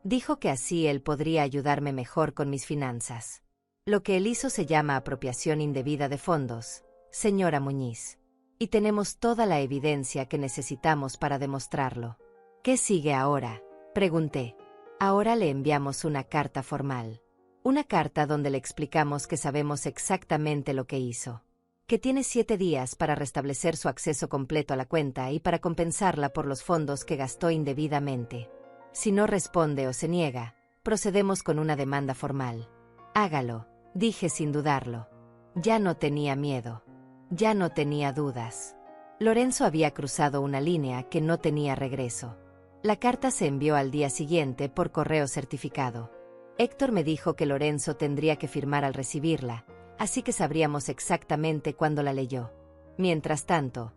A: Dijo que así él podría ayudarme mejor con mis finanzas. Lo que él hizo se llama apropiación indebida de fondos, señora Muñiz. Y tenemos toda la evidencia que necesitamos para demostrarlo. ¿Qué sigue ahora?, pregunté. Ahora le enviamos una carta formal. Una carta donde le explicamos que sabemos exactamente lo que hizo. Que tiene 7 días para restablecer su acceso completo a la cuenta y para compensarla por los fondos que gastó indebidamente. Si no responde o se niega, procedemos con una demanda formal. Hágalo, dije sin dudarlo. Ya no tenía miedo. Ya no tenía dudas. Lorenzo había cruzado una línea que no tenía regreso. La carta se envió al día siguiente por correo certificado. Héctor me dijo que Lorenzo tendría que firmar al recibirla, así que sabríamos exactamente cuándo la leyó. Mientras tanto,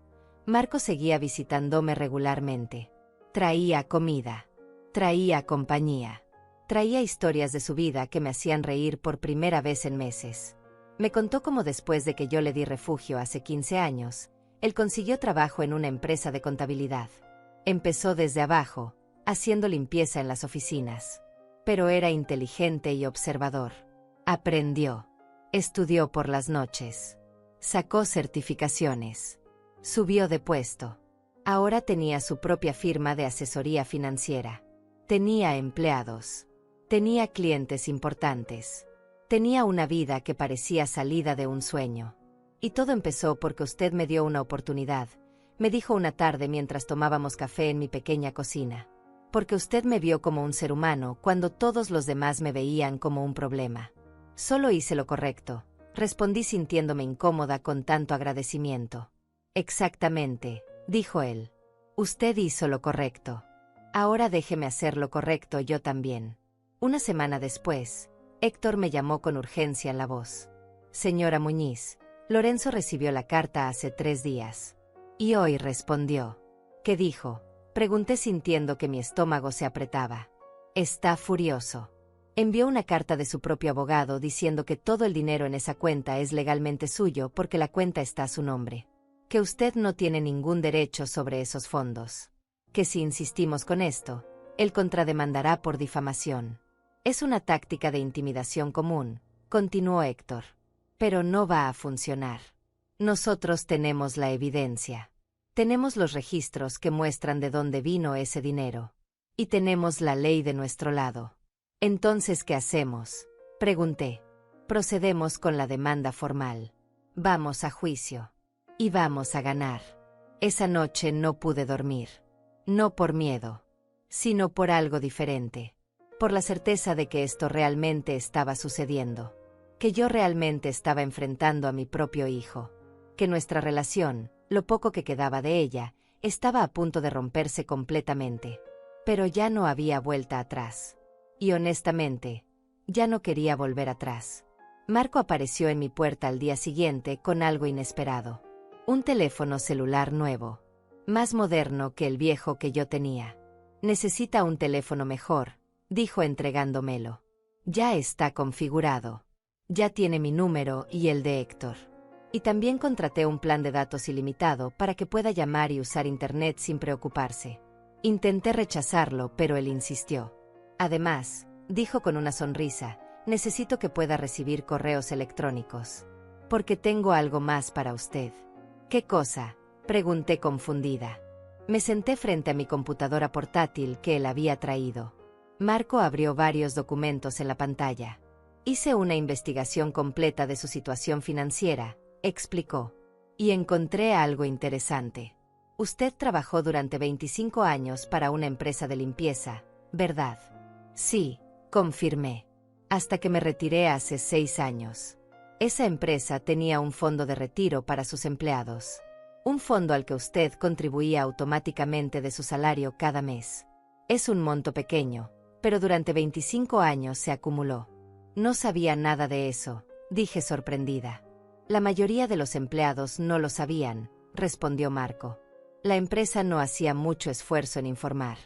A: Marco seguía visitándome regularmente. Traía comida. Traía compañía. Traía historias de su vida que me hacían reír por primera vez en meses. Me contó cómo después de que yo le di refugio hace 15 años, él consiguió trabajo en una empresa de contabilidad. Empezó desde abajo, haciendo limpieza en las oficinas. Pero era inteligente y observador. Aprendió. Estudió por las noches. Sacó certificaciones. Subió de puesto. Ahora tenía su propia firma de asesoría financiera. Tenía empleados. Tenía clientes importantes. Tenía una vida que parecía salida de un sueño. Y todo empezó porque usted me dio una oportunidad, me dijo una tarde mientras tomábamos café en mi pequeña cocina. Porque usted me vio como un ser humano cuando todos los demás me veían como un problema. Solo hice lo correcto, Respondí sintiéndome incómoda con tanto agradecimiento. Exactamente, dijo él. Usted hizo lo correcto. Ahora déjeme hacer lo correcto yo también. Una semana después, Héctor me llamó con urgencia en la voz. Señora Muñiz, Lorenzo recibió la carta hace 3 días. Y hoy respondió. ¿Qué dijo? Pregunté sintiendo que mi estómago se apretaba. Está furioso. Envió una carta de su propio abogado diciendo que todo el dinero en esa cuenta es legalmente suyo porque la cuenta está a su nombre. Que usted no tiene ningún derecho sobre esos fondos. Que si insistimos con esto, él contrademandará por difamación. Es una táctica de intimidación común, continuó Héctor. Pero no va a funcionar. Nosotros tenemos la evidencia. Tenemos los registros que muestran de dónde vino ese dinero. Y tenemos la ley de nuestro lado. Entonces, ¿qué hacemos? Pregunté. Procedemos con la demanda formal. Vamos a juicio. Y vamos a ganar. Esa noche no pude dormir. No por miedo, sino por algo diferente. Por la certeza de que esto realmente estaba sucediendo. Que yo realmente estaba enfrentando a mi propio hijo. Que nuestra relación, lo poco que quedaba de ella, estaba a punto de romperse completamente. Pero ya no había vuelta atrás. Y honestamente, ya no quería volver atrás. Marco apareció en mi puerta al día siguiente con algo inesperado. Un teléfono celular nuevo. Más moderno que el viejo que yo tenía. Necesita un teléfono mejor, dijo entregándomelo. Ya está configurado. Ya tiene mi número y el de Héctor. Y también contraté un plan de datos ilimitado para que pueda llamar y usar internet sin preocuparse. Intenté rechazarlo, pero él insistió. Además, dijo con una sonrisa, necesito que pueda recibir correos electrónicos. Porque tengo algo más para usted. ¿Qué cosa? Pregunté confundida. Me senté frente a mi computadora portátil que él había traído. Marco abrió varios documentos en la pantalla. Hice una investigación completa de su situación financiera, explicó. Y encontré algo interesante. Usted trabajó durante 25 años para una empresa de limpieza, ¿verdad? Sí, confirmé. Hasta que me retiré hace 6 años. Esa empresa tenía un fondo de retiro para sus empleados. Un fondo al que usted contribuía automáticamente de su salario cada mes. Es un monto pequeño, pero durante 25 años se acumuló. No sabía nada de eso, dije sorprendida. La mayoría de los empleados no lo sabían, respondió Marco. La empresa no hacía mucho esfuerzo en informar.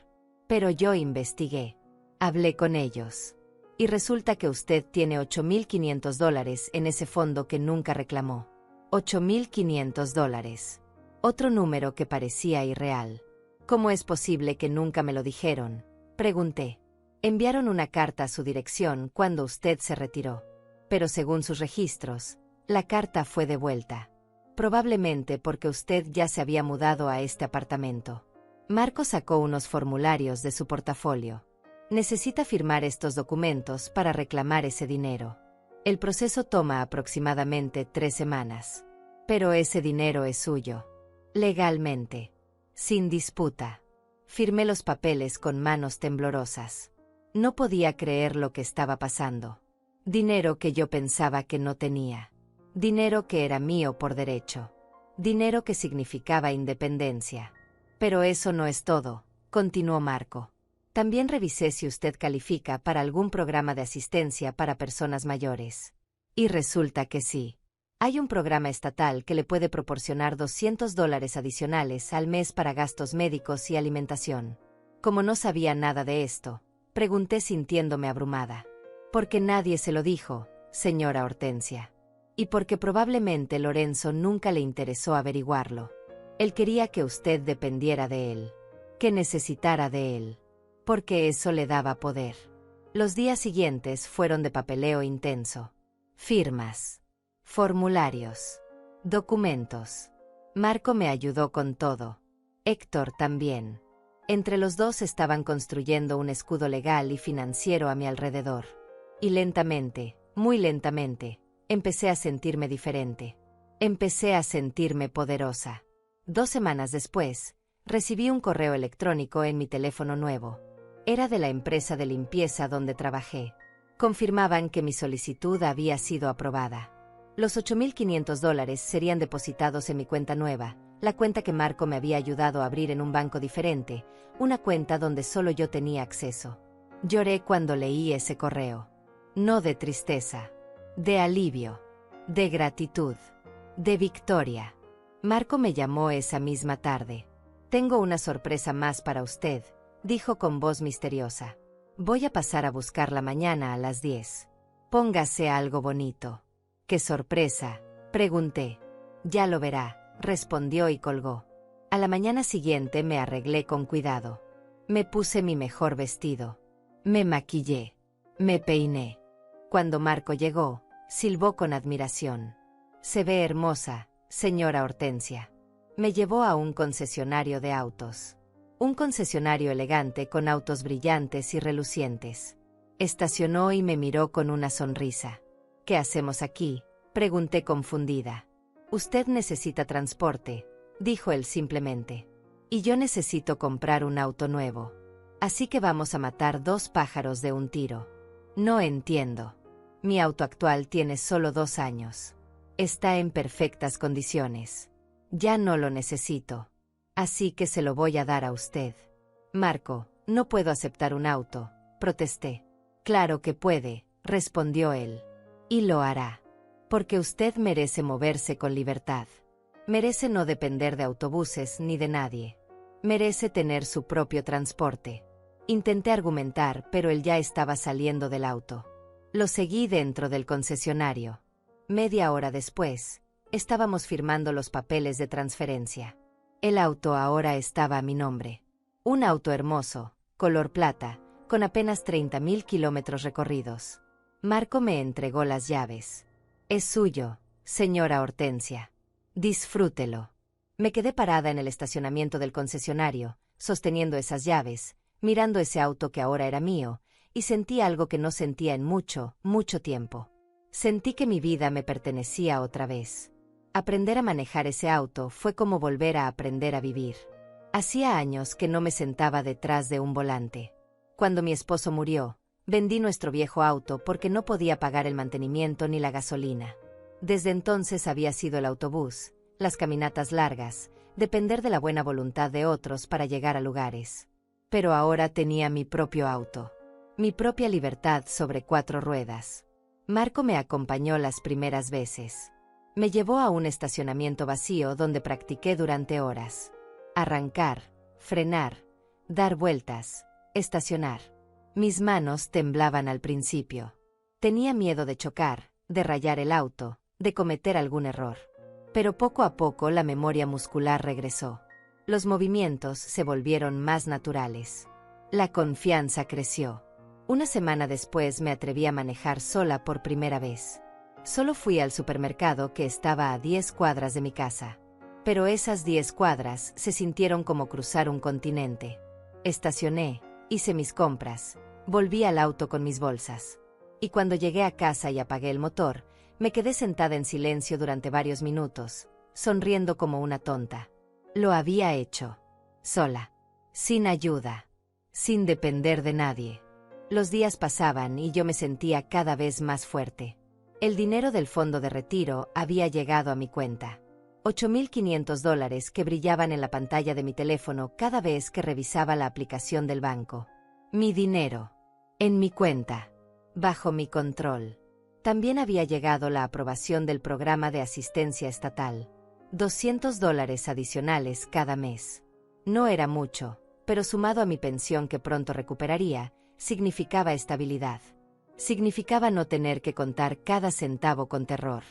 A: Pero yo investigué. Hablé con ellos. Y resulta que usted tiene $8.500 en ese fondo que nunca reclamó. $8.500. Otro número que parecía irreal. ¿Cómo es posible que nunca me lo dijeron? Pregunté. Enviaron una carta a su dirección cuando usted se retiró. Pero según sus registros, la carta fue devuelta. Probablemente porque usted ya se había mudado a este apartamento. Marco sacó unos formularios de su portafolio. Necesita firmar estos documentos para reclamar ese dinero. El proceso toma aproximadamente 3 semanas. Pero ese dinero es suyo. Legalmente. Sin disputa. Firmé los papeles con manos temblorosas. No podía creer lo que estaba pasando. Dinero que yo pensaba que no tenía. Dinero que era mío por derecho. Dinero que significaba independencia. Pero eso no es todo, continuó Marco. También revisé si usted califica para algún programa de asistencia para personas mayores. Y resulta que sí. Hay un programa estatal que le puede proporcionar $200 adicionales al mes para gastos médicos y alimentación. Como no sabía nada de esto, pregunté sintiéndome abrumada. Porque nadie se lo dijo, señora Hortensia. Y porque probablemente Lorenzo nunca le interesó averiguarlo. Él quería que usted dependiera de él. Que necesitara de él. Porque eso le daba poder. Los días siguientes fueron de papeleo intenso. Firmas. Formularios. Documentos. Marco me ayudó con todo. Héctor también. Entre los dos estaban construyendo un escudo legal y financiero a mi alrededor. Y lentamente, muy lentamente, empecé a sentirme diferente. Empecé a sentirme poderosa. 2 semanas después, recibí un correo electrónico en mi teléfono nuevo. Era de la empresa de limpieza donde trabajé. Confirmaban que mi solicitud había sido aprobada. Los $8.500 serían depositados en mi cuenta nueva, la cuenta que Marco me había ayudado a abrir en un banco diferente, una cuenta donde solo yo tenía acceso. Lloré cuando leí ese correo. No de tristeza, de alivio, de gratitud, de victoria. Marco me llamó esa misma tarde. «Tengo una sorpresa más para usted», dijo con voz misteriosa. «Voy a pasar a buscarla mañana a las 10. Póngase algo bonito». «¿Qué sorpresa?», pregunté. «Ya lo verá», respondió y colgó. A la mañana siguiente me arreglé con cuidado. Me puse mi mejor vestido. Me maquillé. Me peiné. Cuando Marco llegó, silbó con admiración. «Se ve hermosa, señora Hortensia». Me llevó a un concesionario de autos. Un concesionario elegante con autos brillantes y relucientes. Estacionó y me miró con una sonrisa. «¿Qué hacemos aquí?», pregunté confundida. «Usted necesita transporte», dijo él simplemente. «Y yo necesito comprar un auto nuevo. Así que vamos a matar 2 pájaros de un tiro». «No entiendo. Mi auto actual tiene solo 2 años. Está en perfectas condiciones. Ya no lo necesito. Así que se lo voy a dar a usted». «Marco, no puedo aceptar un auto», protesté. «Claro que puede», respondió él. «Y lo hará. Porque usted merece moverse con libertad. Merece no depender de autobuses ni de nadie. Merece tener su propio transporte». Intenté argumentar, pero él ya estaba saliendo del auto. Lo seguí dentro del concesionario. Media hora después, estábamos firmando los papeles de transferencia. El auto ahora estaba a mi nombre. Un auto hermoso, color plata, con apenas 30.000 kilómetros recorridos. Marco me entregó las llaves. «Es suyo, señora Hortensia. Disfrútelo». Me quedé parada en el estacionamiento del concesionario, sosteniendo esas llaves, mirando ese auto que ahora era mío, y sentí algo que no sentía en mucho, mucho tiempo. Sentí que mi vida me pertenecía otra vez. Aprender a manejar ese auto fue como volver a aprender a vivir. Hacía años que no me sentaba detrás de un volante. Cuando mi esposo murió, vendí nuestro viejo auto porque no podía pagar el mantenimiento ni la gasolina. Desde entonces había sido el autobús, las caminatas largas, depender de la buena voluntad de otros para llegar a lugares. Pero ahora tenía mi propio auto. Mi propia libertad sobre 4 ruedas. Marco me acompañó las primeras veces. Me llevó a un estacionamiento vacío donde practiqué durante horas. Arrancar, frenar, dar vueltas, estacionar. Mis manos temblaban al principio. Tenía miedo de chocar, de rayar el auto, de cometer algún error. Pero poco a poco la memoria muscular regresó. Los movimientos se volvieron más naturales. La confianza creció. Una semana después me atreví a manejar sola por primera vez. Solo fui al supermercado que estaba a 10 cuadras de mi casa. Pero esas 10 cuadras se sintieron como cruzar un continente. Estacioné, hice mis compras, volví al auto con mis bolsas. Y cuando llegué a casa y apagué el motor, me quedé sentada en silencio durante varios minutos, sonriendo como una tonta. Lo había hecho. Sola. Sin ayuda. Sin depender de nadie. Los días pasaban y yo me sentía cada vez más fuerte. El dinero del fondo de retiro había llegado a mi cuenta. $8.500 que brillaban en la pantalla de mi teléfono cada vez que revisaba la aplicación del banco. Mi dinero. En mi cuenta. Bajo mi control. También había llegado la aprobación del programa de asistencia estatal. $200 adicionales cada mes. No era mucho, pero sumado a mi pensión que pronto recuperaría, significaba estabilidad. Significaba no tener que contar cada centavo con terror.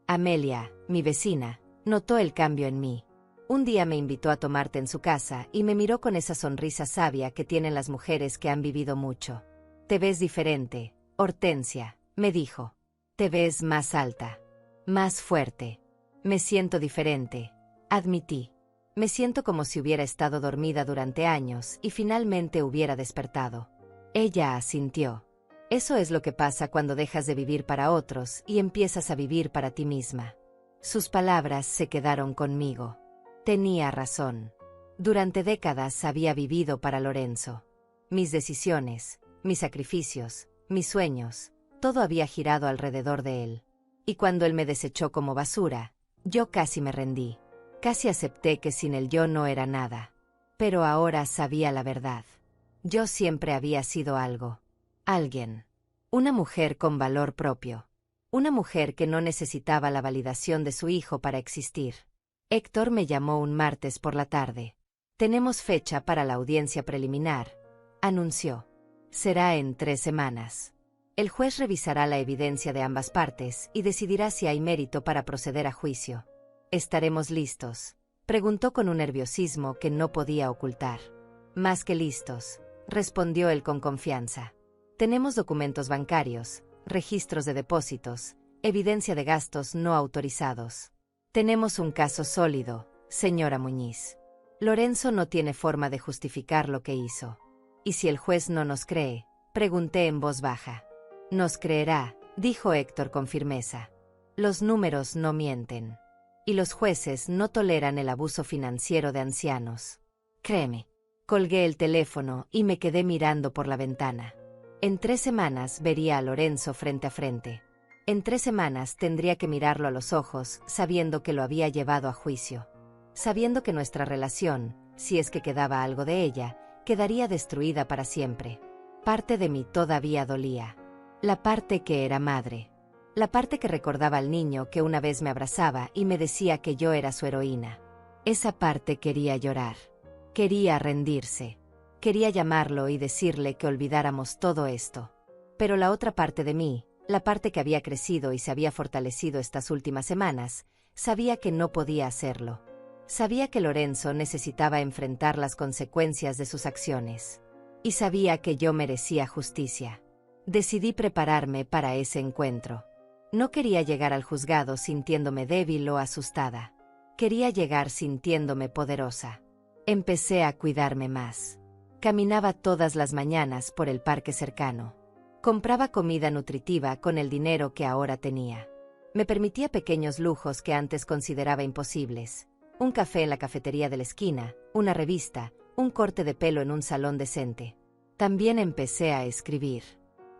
A: Amelia, mi vecina, notó el cambio en mí. Un día me invitó a tomar té en su casa y me miró con esa sonrisa sabia que tienen las mujeres que han vivido mucho. «Te ves diferente, Hortensia», me dijo. «Te ves más alta, más fuerte». «Me siento diferente», admití. «Me siento como si hubiera estado dormida durante años y finalmente hubiera despertado». Ella asintió. «Eso es lo que pasa cuando dejas de vivir para otros y empiezas a vivir para ti misma». Sus palabras se quedaron conmigo. Tenía razón. Durante décadas había vivido para Lorenzo. Mis decisiones, mis sacrificios, mis sueños, todo había girado alrededor de él. Y cuando él me desechó como basura, yo casi me rendí. Casi acepté que sin él yo no era nada. Pero ahora sabía la verdad. Yo siempre había sido algo. Alguien. Una mujer con valor propio. Una mujer que no necesitaba la validación de su hijo para existir. Héctor me llamó un martes por la tarde. Tenemos fecha para la audiencia preliminar, anunció. Será en 3 semanas. El juez revisará la evidencia de ambas partes y decidirá si hay mérito para proceder a juicio. ¿Estaremos listos?, preguntó con un nerviosismo que no podía ocultar. Más que listos, respondió él con confianza. Tenemos documentos bancarios, registros de depósitos, evidencia de gastos no autorizados. Tenemos un caso sólido, señora Muñiz. Lorenzo no tiene forma de justificar lo que hizo. ¿Y si el juez no nos cree?, pregunté en voz baja. Nos creerá, dijo Héctor con firmeza. Los números no mienten. Y los jueces no toleran el abuso financiero de ancianos. Créeme. Colgué el teléfono y me quedé mirando por la ventana. En 3 semanas vería a Lorenzo frente a frente. En 3 semanas tendría que mirarlo a los ojos, sabiendo que lo había llevado a juicio. Sabiendo que nuestra relación, si es que quedaba algo de ella, quedaría destruida para siempre. Parte de mí todavía dolía. La parte que era madre. La parte que recordaba al niño que una vez me abrazaba y me decía que yo era su heroína. Esa parte quería llorar. Quería rendirse. Quería llamarlo y decirle que olvidáramos todo esto. Pero la otra parte de mí, la parte que había crecido y se había fortalecido estas últimas semanas, sabía que no podía hacerlo. Sabía que Lorenzo necesitaba enfrentar las consecuencias de sus acciones. Y sabía que yo merecía justicia. Decidí prepararme para ese encuentro. No quería llegar al juzgado sintiéndome débil o asustada. Quería llegar sintiéndome poderosa. Empecé a cuidarme más. Caminaba todas las mañanas por el parque cercano. Compraba comida nutritiva con el dinero que ahora tenía. Me permitía pequeños lujos que antes consideraba imposibles. Un café en la cafetería de la esquina, una revista, un corte de pelo en un salón decente. También empecé a escribir.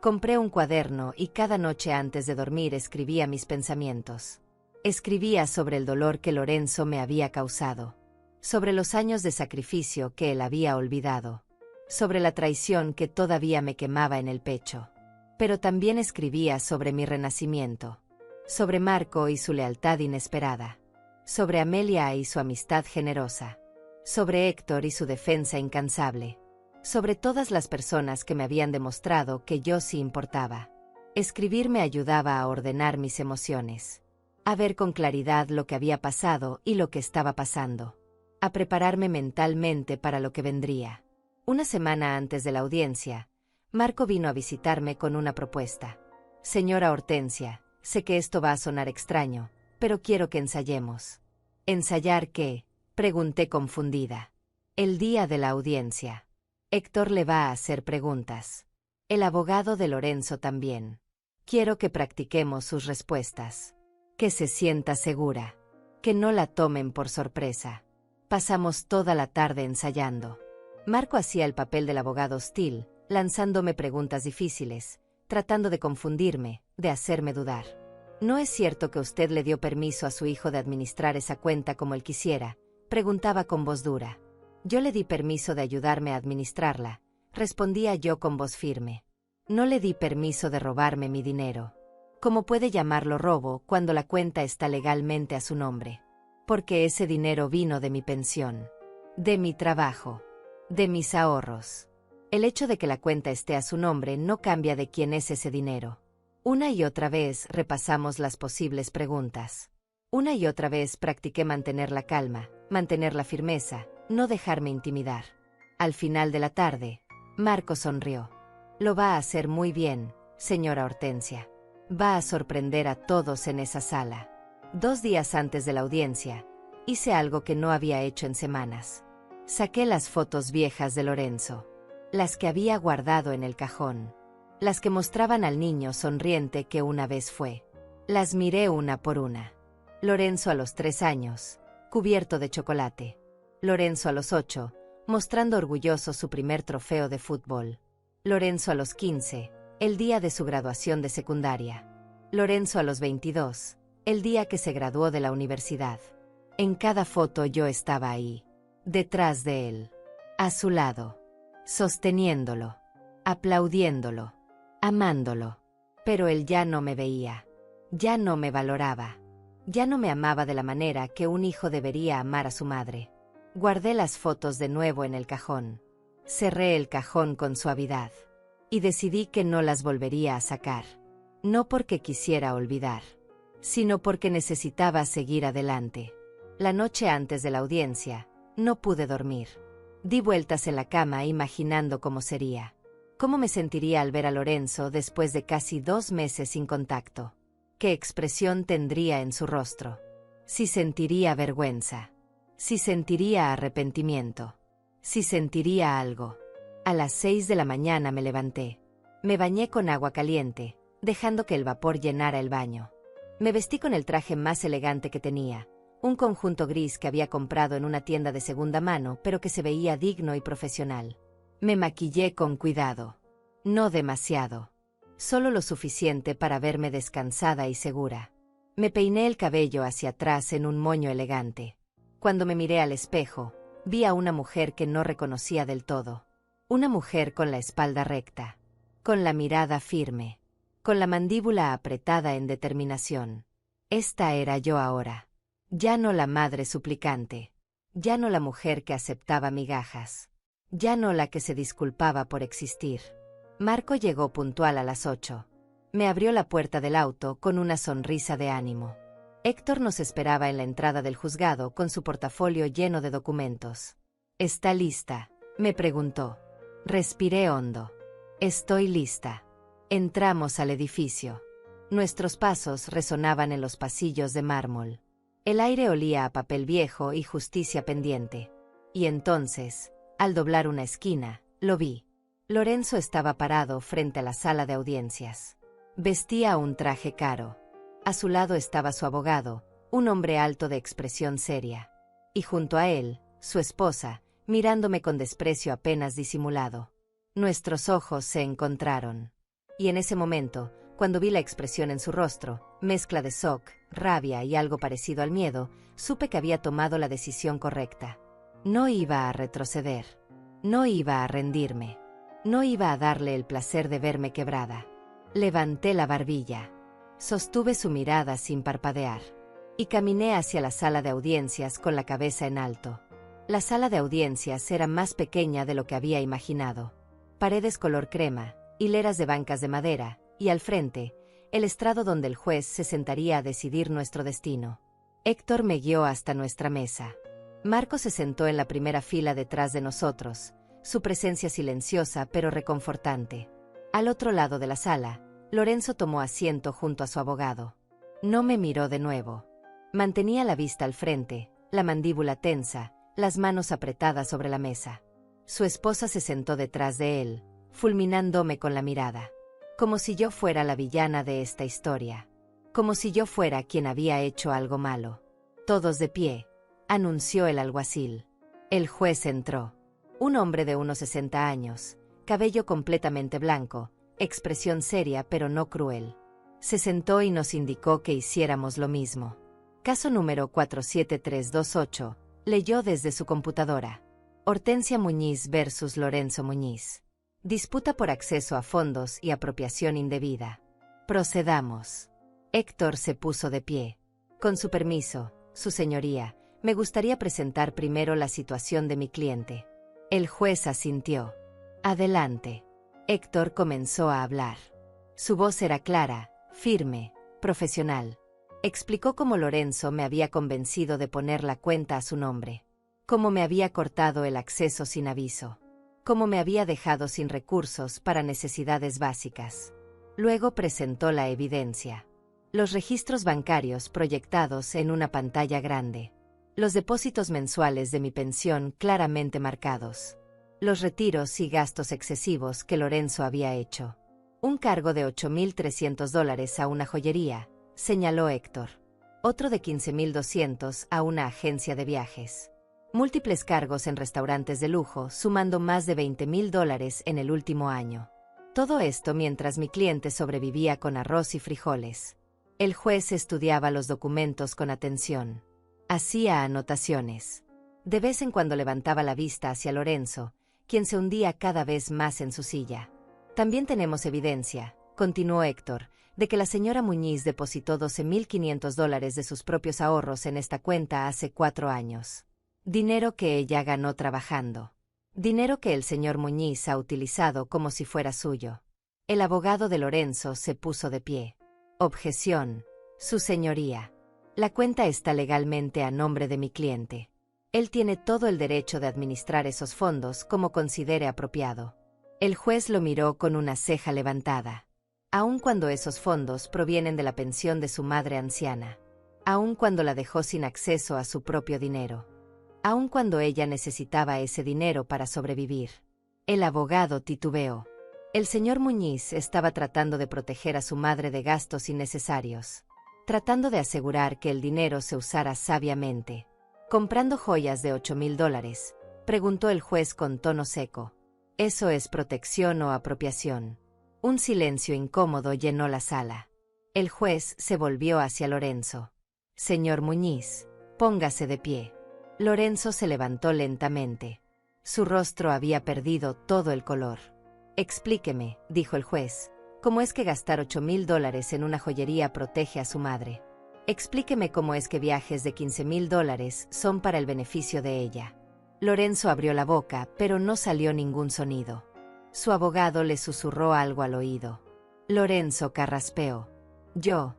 A: Compré un cuaderno y cada noche antes de dormir escribía mis pensamientos. Escribía sobre el dolor que Lorenzo me había causado. Sobre los años de sacrificio que él había olvidado. Sobre la traición que todavía me quemaba en el pecho. Pero también escribía sobre mi renacimiento. Sobre Marco y su lealtad inesperada. Sobre Amelia y su amistad generosa. Sobre Héctor y su defensa incansable. Sobre todas las personas que me habían demostrado que yo sí importaba. Escribir me ayudaba a ordenar mis emociones. A ver con claridad lo que había pasado y lo que estaba pasando. A prepararme mentalmente para lo que vendría. Una semana antes de la audiencia, Marco vino a visitarme con una propuesta. Señora Hortensia, sé que esto va a sonar extraño, pero quiero que ensayemos. ¿Ensayar qué?, pregunté confundida. El día de la audiencia. Héctor le va a hacer preguntas. El abogado de Lorenzo también. Quiero que practiquemos sus respuestas. Que se sienta segura. Que no la tomen por sorpresa. Pasamos toda la tarde ensayando. Marco hacía el papel del abogado hostil, lanzándome preguntas difíciles, tratando de confundirme, de hacerme dudar. ¿No es cierto que usted le dio permiso a su hijo de administrar esa cuenta como él quisiera?, preguntaba con voz dura. Yo le di permiso de ayudarme a administrarla, respondía yo con voz firme. No le di permiso de robarme mi dinero. ¿Cómo puede llamarlo robo cuando la cuenta está legalmente a su nombre? Porque ese dinero vino de mi pensión, de mi trabajo, de mis ahorros. El hecho de que la cuenta esté a su nombre no cambia de quién es ese dinero. Una y otra vez repasamos las posibles preguntas. Una y otra vez practiqué mantener la calma, mantener la firmeza, no dejarme intimidar. Al final de la tarde, Marco sonrió. Lo va a hacer muy bien, señora Hortensia. Va a sorprender a todos en esa sala. 2 días antes de la audiencia, hice algo que no había hecho en semanas. Saqué las fotos viejas de Lorenzo. Las que había guardado en el cajón. Las que mostraban al niño sonriente que una vez fue. Las miré una por una. Lorenzo a los 3 años, cubierto de chocolate. Lorenzo a los 8, mostrando orgulloso su primer trofeo de fútbol. Lorenzo a los 15, el día de su graduación de secundaria. Lorenzo a los 22, el día que se graduó de la universidad. En cada foto yo estaba ahí, detrás de él, a su lado, sosteniéndolo, aplaudiéndolo, amándolo. Pero él ya no me veía, ya no me valoraba, ya no me amaba de la manera que un hijo debería amar a su madre. Guardé las fotos de nuevo en el cajón, cerré el cajón con suavidad y decidí que no las volvería a sacar, no porque quisiera olvidar, sino porque necesitaba seguir adelante. La noche antes de la audiencia, no pude dormir. Di vueltas en la cama imaginando cómo sería. ¿Cómo me sentiría al ver a Lorenzo después de casi 2 meses sin contacto? ¿Qué expresión tendría en su rostro? Si sentiría vergüenza. Si sentiría arrepentimiento. Si sentiría algo. A las 6 de la mañana me levanté. Me bañé con agua caliente, dejando que el vapor llenara el baño. Me vestí con el traje más elegante que tenía, un conjunto gris que había comprado en una tienda de segunda mano, pero que se veía digno y profesional. Me maquillé con cuidado. No demasiado. Solo lo suficiente para verme descansada y segura. Me peiné el cabello hacia atrás en un moño elegante. Cuando me miré al espejo, vi a una mujer que no reconocía del todo. Una mujer con la espalda recta, con la mirada firme, con la mandíbula apretada en determinación. Esta era yo ahora. Ya no la madre suplicante. Ya no la mujer que aceptaba migajas. Ya no la que se disculpaba por existir. Marco llegó puntual a las 8. Me abrió la puerta del auto con una sonrisa de ánimo. Héctor nos esperaba en la entrada del juzgado con su portafolio lleno de documentos. ¿Está lista?, me preguntó. Respiré hondo. Estoy lista. Entramos al edificio. Nuestros pasos resonaban en los pasillos de mármol. El aire olía a papel viejo y justicia pendiente. Y entonces, al doblar una esquina, lo vi. Lorenzo estaba parado frente a la sala de audiencias. Vestía un traje caro. A su lado estaba su abogado, un hombre alto de expresión seria. Y junto a él, su esposa, mirándome con desprecio apenas disimulado. Nuestros ojos se encontraron. Y en ese momento, cuando vi la expresión en su rostro, mezcla de shock, rabia y algo parecido al miedo, supe que había tomado la decisión correcta. No iba a retroceder. No iba a rendirme. No iba a darle el placer de verme quebrada. Levanté la barbilla. Sostuve su mirada sin parpadear. Y caminé hacia la sala de audiencias con la cabeza en alto. La sala de audiencias era más pequeña de lo que había imaginado. Paredes color crema, hileras de bancas de madera, y al frente, el estrado donde el juez se sentaría a decidir nuestro destino. Héctor me guió hasta nuestra mesa. Marco se sentó en la primera fila detrás de nosotros, su presencia silenciosa pero reconfortante. Al otro lado de la sala, Lorenzo tomó asiento junto a su abogado. No me miró de nuevo. Mantenía la vista al frente, la mandíbula tensa, las manos apretadas sobre la mesa. Su esposa se sentó detrás de él, fulminándome con la mirada. Como si yo fuera la villana de esta historia. Como si yo fuera quien había hecho algo malo. Todos de pie, anunció el alguacil. El juez entró. Un hombre de unos 60 años, cabello completamente blanco, expresión seria pero no cruel. Se sentó y nos indicó que hiciéramos lo mismo. Caso número 47328, leyó desde su computadora. Hortensia Muñiz versus Lorenzo Muñiz. Disputa por acceso a fondos y apropiación indebida. Procedamos. Héctor se puso de pie. Con su permiso, su señoría, me gustaría presentar primero la situación de mi cliente. El juez asintió. Adelante. Héctor comenzó a hablar. Su voz era clara, firme, profesional. Explicó cómo Lorenzo me había convencido de poner la cuenta a su nombre. Cómo me había cortado el acceso sin aviso. Cómo me había dejado sin recursos para necesidades básicas. Luego presentó la evidencia. Los registros bancarios proyectados en una pantalla grande. Los depósitos mensuales de mi pensión claramente marcados. Los retiros y gastos excesivos que Lorenzo había hecho. Un cargo de $8,300 a una joyería, señaló Héctor. Otro de $15,200 a una agencia de viajes. Múltiples cargos en restaurantes de lujo, sumando más de $20,000 en el último año. Todo esto mientras mi cliente sobrevivía con arroz y frijoles. El juez estudiaba los documentos con atención. Hacía anotaciones. De vez en cuando levantaba la vista hacia Lorenzo, quien se hundía cada vez más en su silla. También tenemos evidencia, continuó Héctor, de que la señora Muñiz depositó $12,500 de sus propios ahorros en esta cuenta hace 4 años. Dinero que ella ganó trabajando. Dinero que el señor Muñiz ha utilizado como si fuera suyo. El abogado de Lorenzo se puso de pie. Objeción, su señoría. La cuenta está legalmente a nombre de mi cliente. Él tiene todo el derecho de administrar esos fondos como considere apropiado. El juez lo miró con una ceja levantada. Aun cuando esos fondos provienen de la pensión de su madre anciana. Aun cuando la dejó sin acceso a su propio dinero. Aun cuando ella necesitaba ese dinero para sobrevivir. El abogado titubeó. El señor Muñiz estaba tratando de proteger a su madre de gastos innecesarios. Tratando de asegurar que el dinero se usara sabiamente. ¿Comprando joyas de $8,000? Preguntó el juez con tono seco. ¿Eso es protección o apropiación? Un silencio incómodo llenó la sala. El juez se volvió hacia Lorenzo. Señor Muñiz, póngase de pie. Lorenzo se levantó lentamente. Su rostro había perdido todo el color. Explíqueme, dijo el juez, ¿cómo es que gastar $8,000 en una joyería protege a su madre? Explíqueme cómo es que viajes de $15,000 son para el beneficio de ella. Lorenzo abrió la boca, pero no salió ningún sonido. Su abogado le susurró algo al oído. Lorenzo carraspeó. Yo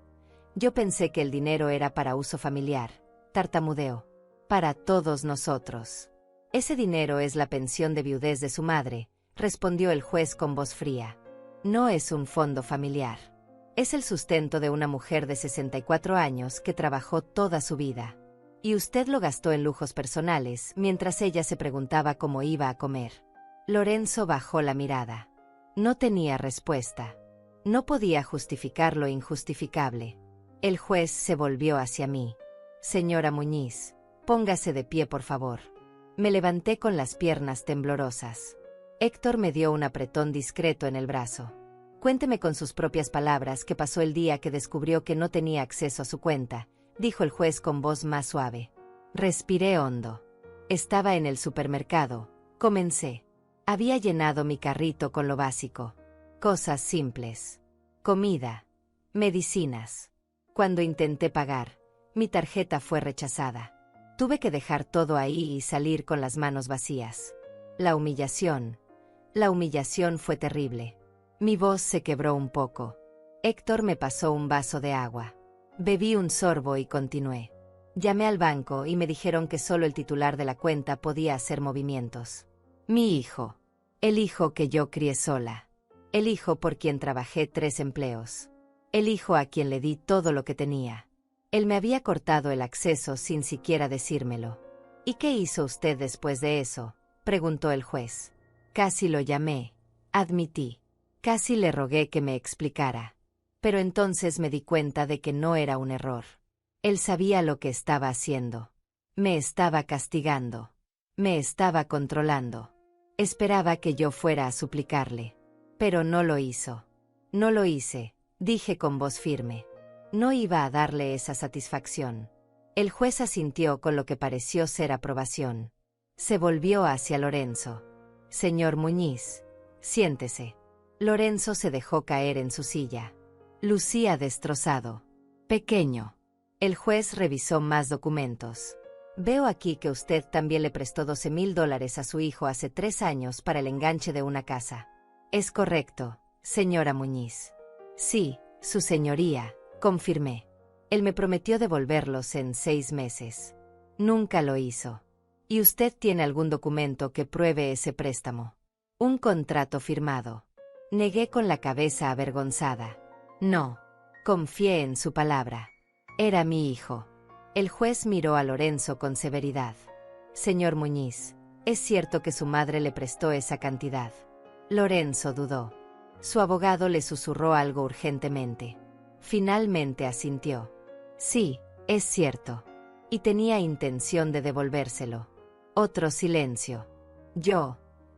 A: pensé que el dinero era para uso familiar, tartamudeó. Para todos nosotros. Ese dinero es la pensión de viudez de su madre, respondió el juez con voz fría. No es un fondo familiar. Es el sustento de una mujer de 64 años que trabajó toda su vida. Y usted lo gastó en lujos personales mientras ella se preguntaba cómo iba a comer. Lorenzo bajó la mirada. No tenía respuesta. No podía justificar lo injustificable. El juez se volvió hacia mí. Señora Muñiz, póngase de pie, por favor. Me levanté con las piernas temblorosas. Héctor me dio un apretón discreto en el brazo. Cuénteme con sus propias palabras qué pasó el día que descubrió que no tenía acceso a su cuenta, dijo el juez con voz más suave. Respiré hondo. Estaba en el supermercado. Comencé. Había llenado mi carrito con lo básico. Cosas simples. Comida. Medicinas. Cuando intenté pagar, mi tarjeta fue rechazada. Tuve que dejar todo ahí y salir con las manos vacías. La humillación fue terrible. Mi voz se quebró un poco. Héctor me pasó un vaso de agua. Bebí un sorbo y continué. Llamé al banco y me dijeron que solo el titular de la cuenta podía hacer movimientos. Mi hijo. El hijo que yo crié sola. El hijo por quien trabajé 3 empleos. El hijo a quien le di todo lo que tenía. Él me había cortado el acceso sin siquiera decírmelo. ¿Y qué hizo usted después de eso?, preguntó el juez. Casi lo llamé, admití. Casi le rogué que me explicara. Pero entonces me di cuenta de que no era un error. Él sabía lo que estaba haciendo. Me estaba castigando. Me estaba controlando. Esperaba que yo fuera a suplicarle. Pero no lo hizo. No lo hice, dije con voz firme. No iba a darle esa satisfacción. El juez asintió con lo que pareció ser aprobación. Se volvió hacia Lorenzo. Señor Muñiz, siéntese. Lorenzo se dejó caer en su silla. Lucía destrozado. Pequeño. El juez revisó más documentos. Veo aquí que usted también le prestó $12,000 a su hijo hace 3 años para el enganche de una casa. Es correcto, señora Muñiz. Sí, su señoría, confirmé. Él me prometió devolverlos en 6 meses. Nunca lo hizo. ¿Y usted tiene algún documento que pruebe ese préstamo? Un contrato firmado. Negué con la cabeza avergonzada. No. Confié en su palabra. Era mi hijo. El juez miró a Lorenzo con severidad. Señor Muñiz, ¿es cierto que su madre le prestó esa cantidad? Lorenzo dudó. Su abogado le susurró algo urgentemente. Finalmente asintió. Sí, es cierto. Y tenía intención de devolvérselo. Otro silencio.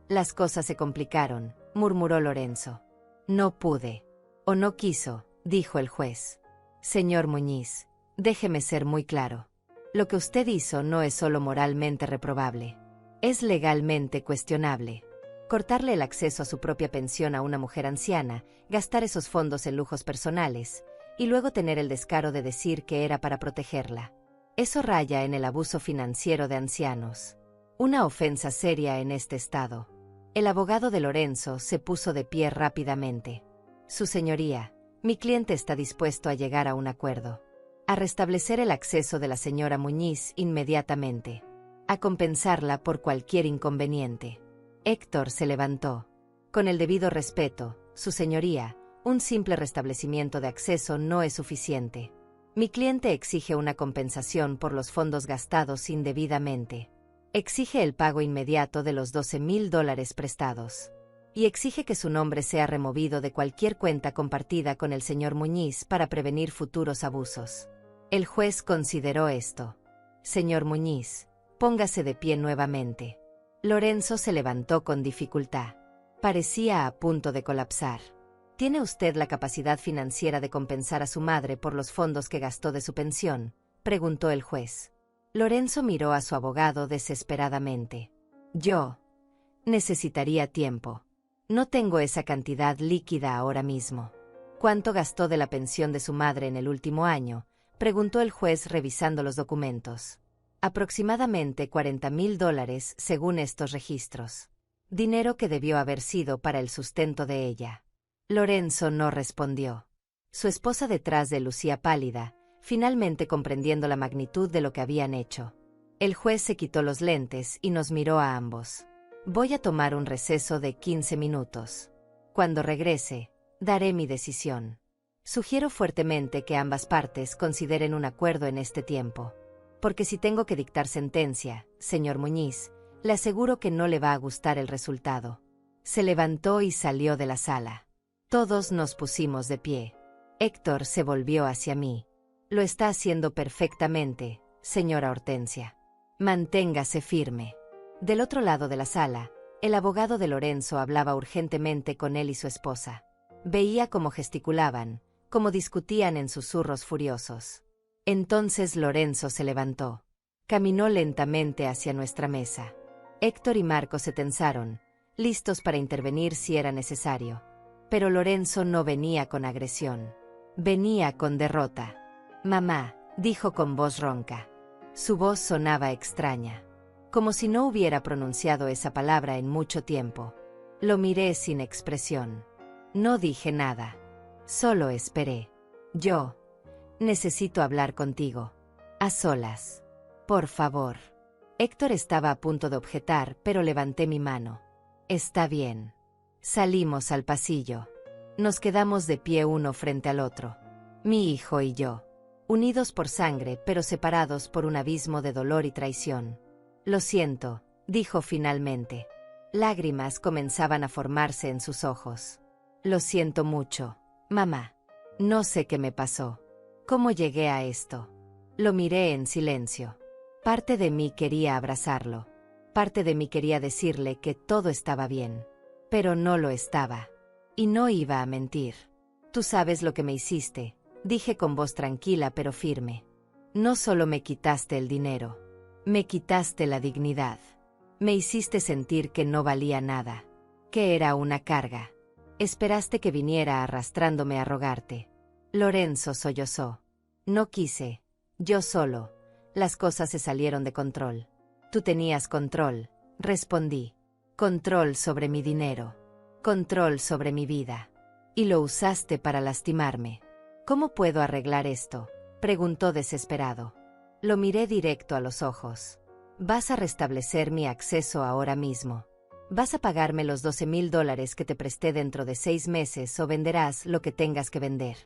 A: Las cosas se complicaron, murmuró Lorenzo. No pude. O no quiso, dijo el juez. Señor Muñiz, déjeme ser muy claro. Lo que usted hizo no es solo moralmente reprobable. Es legalmente cuestionable. Cortarle el acceso a su propia pensión a una mujer anciana, gastar esos fondos en lujos personales, y luego tener el descaro de decir que era para protegerla. Eso raya en el abuso financiero de ancianos. Una ofensa seria en este estado. El abogado de Lorenzo se puso de pie rápidamente. Su señoría, mi cliente está dispuesto a llegar a un acuerdo. A restablecer el acceso de la señora Muñiz inmediatamente. A compensarla por cualquier inconveniente. Héctor se levantó. Con el debido respeto, su señoría, un simple restablecimiento de acceso no es suficiente. Mi cliente exige una compensación por los fondos gastados indebidamente. Exige el pago inmediato de los $12,000 prestados. Y exige que su nombre sea removido de cualquier cuenta compartida con el señor Muñiz para prevenir futuros abusos. El juez consideró esto. Señor Muñiz, póngase de pie nuevamente. Lorenzo se levantó con dificultad. Parecía a punto de colapsar. ¿Tiene usted la capacidad financiera de compensar a su madre por los fondos que gastó de su pensión?, preguntó el juez. Lorenzo miró a su abogado desesperadamente. Yo necesitaría tiempo. No tengo esa cantidad líquida ahora mismo. ¿Cuánto gastó de la pensión de su madre en el último año?, preguntó el juez revisando los documentos. Aproximadamente $40,000 según estos registros. Dinero que debió haber sido para el sustento de ella. Lorenzo no respondió. Su esposa detrás de él lucía pálida, finalmente comprendiendo la magnitud de lo que habían hecho. El juez se quitó los lentes y nos miró a ambos. Voy a tomar un receso de 15 minutos. Cuando regrese, daré mi decisión. Sugiero fuertemente que ambas partes consideren un acuerdo en este tiempo. Porque si tengo que dictar sentencia, señor Muñiz, le aseguro que no le va a gustar el resultado. Se levantó y salió de la sala. Todos nos pusimos de pie. Héctor se volvió hacia mí. Lo está haciendo perfectamente, señora Hortensia. Manténgase firme. Del otro lado de la sala, el abogado de Lorenzo hablaba urgentemente con él y su esposa. Veía cómo gesticulaban, cómo discutían en susurros furiosos. Entonces Lorenzo se levantó. Caminó lentamente hacia nuestra mesa. Héctor y Marco se tensaron, listos para intervenir si era necesario. Pero Lorenzo no venía con agresión. Venía con derrota. Mamá, dijo con voz ronca. Su voz sonaba extraña. Como si no hubiera pronunciado esa palabra en mucho tiempo. Lo miré sin expresión. No dije nada. Solo esperé. Yo necesito hablar contigo. A solas. Por favor. Héctor estaba a punto de objetar, pero levanté mi mano. Está bien. Salimos al pasillo. Nos quedamos de pie uno frente al otro. Mi hijo y yo. Unidos por sangre, pero separados por un abismo de dolor y traición. Lo siento, dijo finalmente. Lágrimas comenzaban a formarse en sus ojos. Lo siento mucho, mamá. No sé qué me pasó. ¿Cómo llegué a esto? Lo miré en silencio. Parte de mí quería abrazarlo. Parte de mí quería decirle que todo estaba bien. Pero no lo estaba. Y no iba a mentir. Tú sabes lo que me hiciste, dije con voz tranquila pero firme. No solo me quitaste el dinero. Me quitaste la dignidad. Me hiciste sentir que no valía nada. Que era una carga. Esperaste que viniera arrastrándome a rogarte. Lorenzo sollozó. No quise. Yo solo. Las cosas se salieron de control. Tú tenías control, respondí. Control sobre mi dinero. Control sobre mi vida. Y lo usaste para lastimarme. ¿Cómo puedo arreglar esto?, preguntó desesperado. Lo miré directo a los ojos. Vas a restablecer mi acceso ahora mismo. Vas a pagarme los $12,000 que te presté dentro de 6 meses o venderás lo que tengas que vender.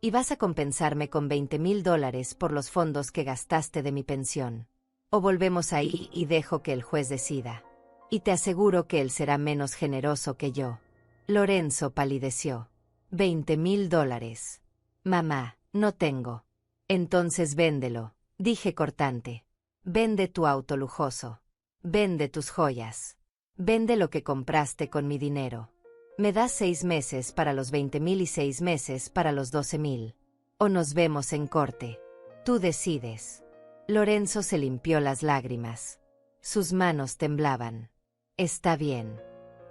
A: Y vas a compensarme con $20,000 por los fondos que gastaste de mi pensión. O volvemos ahí y dejo que el juez decida. Y te aseguro que él será menos generoso que yo. Lorenzo palideció. $20,000. Mamá, no tengo. Entonces véndelo, dije cortante. Vende tu auto lujoso. Vende tus joyas. Vende lo que compraste con mi dinero. Me das 6 meses para los $20,000 y 6 meses para los $12,000. o nos vemos en corte. Tú decides. Lorenzo se limpió las lágrimas. Sus manos temblaban. Está bien.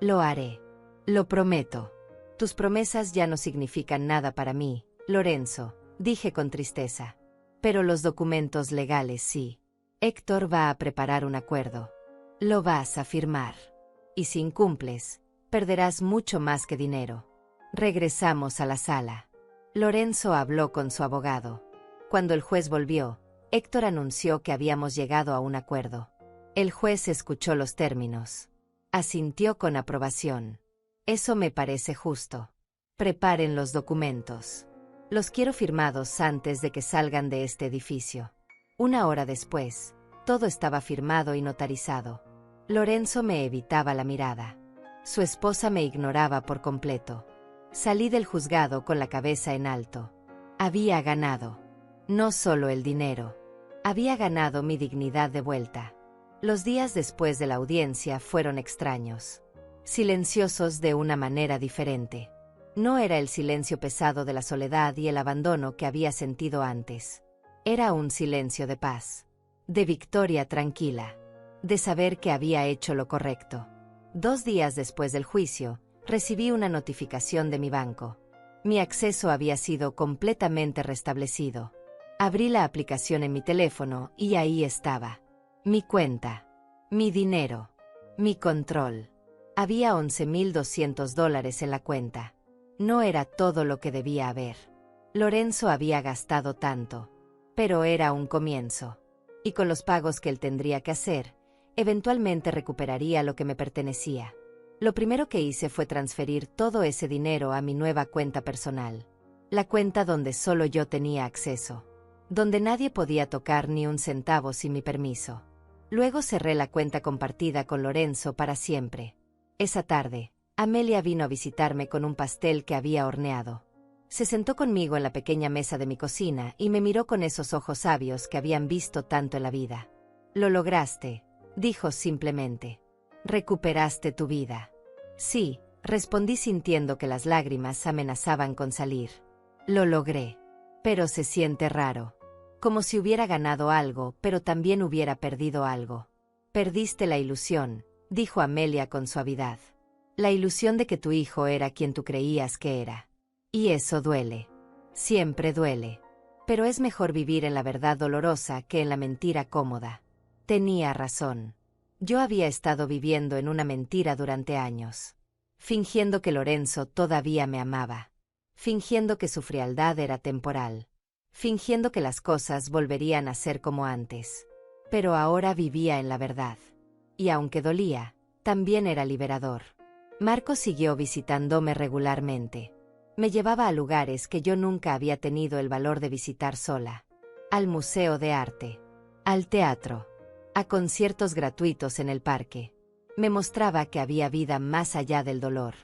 A: Lo haré. Lo prometo. Tus promesas ya no significan nada para mí, Lorenzo, dije con tristeza. Pero los documentos legales sí. Héctor va a preparar un acuerdo. Lo vas a firmar. Y si incumples, perderás mucho más que dinero. Regresamos a la sala. Lorenzo habló con su abogado. Cuando el juez volvió, Héctor anunció que habíamos llegado a un acuerdo. El juez escuchó los términos. Asintió con aprobación. Eso me parece justo. Preparen los documentos. Los quiero firmados antes de que salgan de este edificio. Una hora después, todo estaba firmado y notarizado. Lorenzo me evitaba la mirada. Su esposa me ignoraba por completo. Salí del juzgado con la cabeza en alto. Había ganado. No solo el dinero. Había ganado mi dignidad de vuelta. Los días después de la audiencia fueron extraños. Silenciosos de una manera diferente. No era el silencio pesado de la soledad y el abandono que había sentido antes. Era un silencio de paz. De victoria tranquila. De saber que había hecho lo correcto. 2 días después del juicio, recibí una notificación de mi banco. Mi acceso había sido completamente restablecido. Abrí la aplicación en mi teléfono y ahí estaba. Mi cuenta. Mi dinero. Mi control. Había $11,200 en la cuenta. No era todo lo que debía haber. Lorenzo había gastado tanto. Pero era un comienzo. Y con los pagos que él tendría que hacer, eventualmente recuperaría lo que me pertenecía. Lo primero que hice fue transferir todo ese dinero a mi nueva cuenta personal. La cuenta donde solo yo tenía acceso. Donde nadie podía tocar ni un centavo sin mi permiso. Luego cerré la cuenta compartida con Lorenzo para siempre. Esa tarde, Amelia vino a visitarme con un pastel que había horneado. Se sentó conmigo en la pequeña mesa de mi cocina y me miró con esos ojos sabios que habían visto tanto en la vida. Lo lograste, dijo simplemente. Recuperaste tu vida. Sí, respondí sintiendo que las lágrimas amenazaban con salir. Lo logré. Pero se siente raro. Como si hubiera ganado algo, pero también hubiera perdido algo. Perdiste la ilusión, dijo Amelia con suavidad. La ilusión de que tu hijo era quien tú creías que era. Y eso duele. Siempre duele. Pero es mejor vivir en la verdad dolorosa que en la mentira cómoda. Tenía razón. Yo había estado viviendo en una mentira durante años. Fingiendo que Lorenzo todavía me amaba. Fingiendo que su frialdad era temporal. Fingiendo que las cosas volverían a ser como antes. Pero ahora vivía en la verdad. Y aunque dolía, también era liberador. Marco siguió visitándome regularmente. Me llevaba a lugares que yo nunca había tenido el valor de visitar sola. Al museo de arte. Al teatro. A conciertos gratuitos en el parque. Me mostraba que había vida más allá del dolor.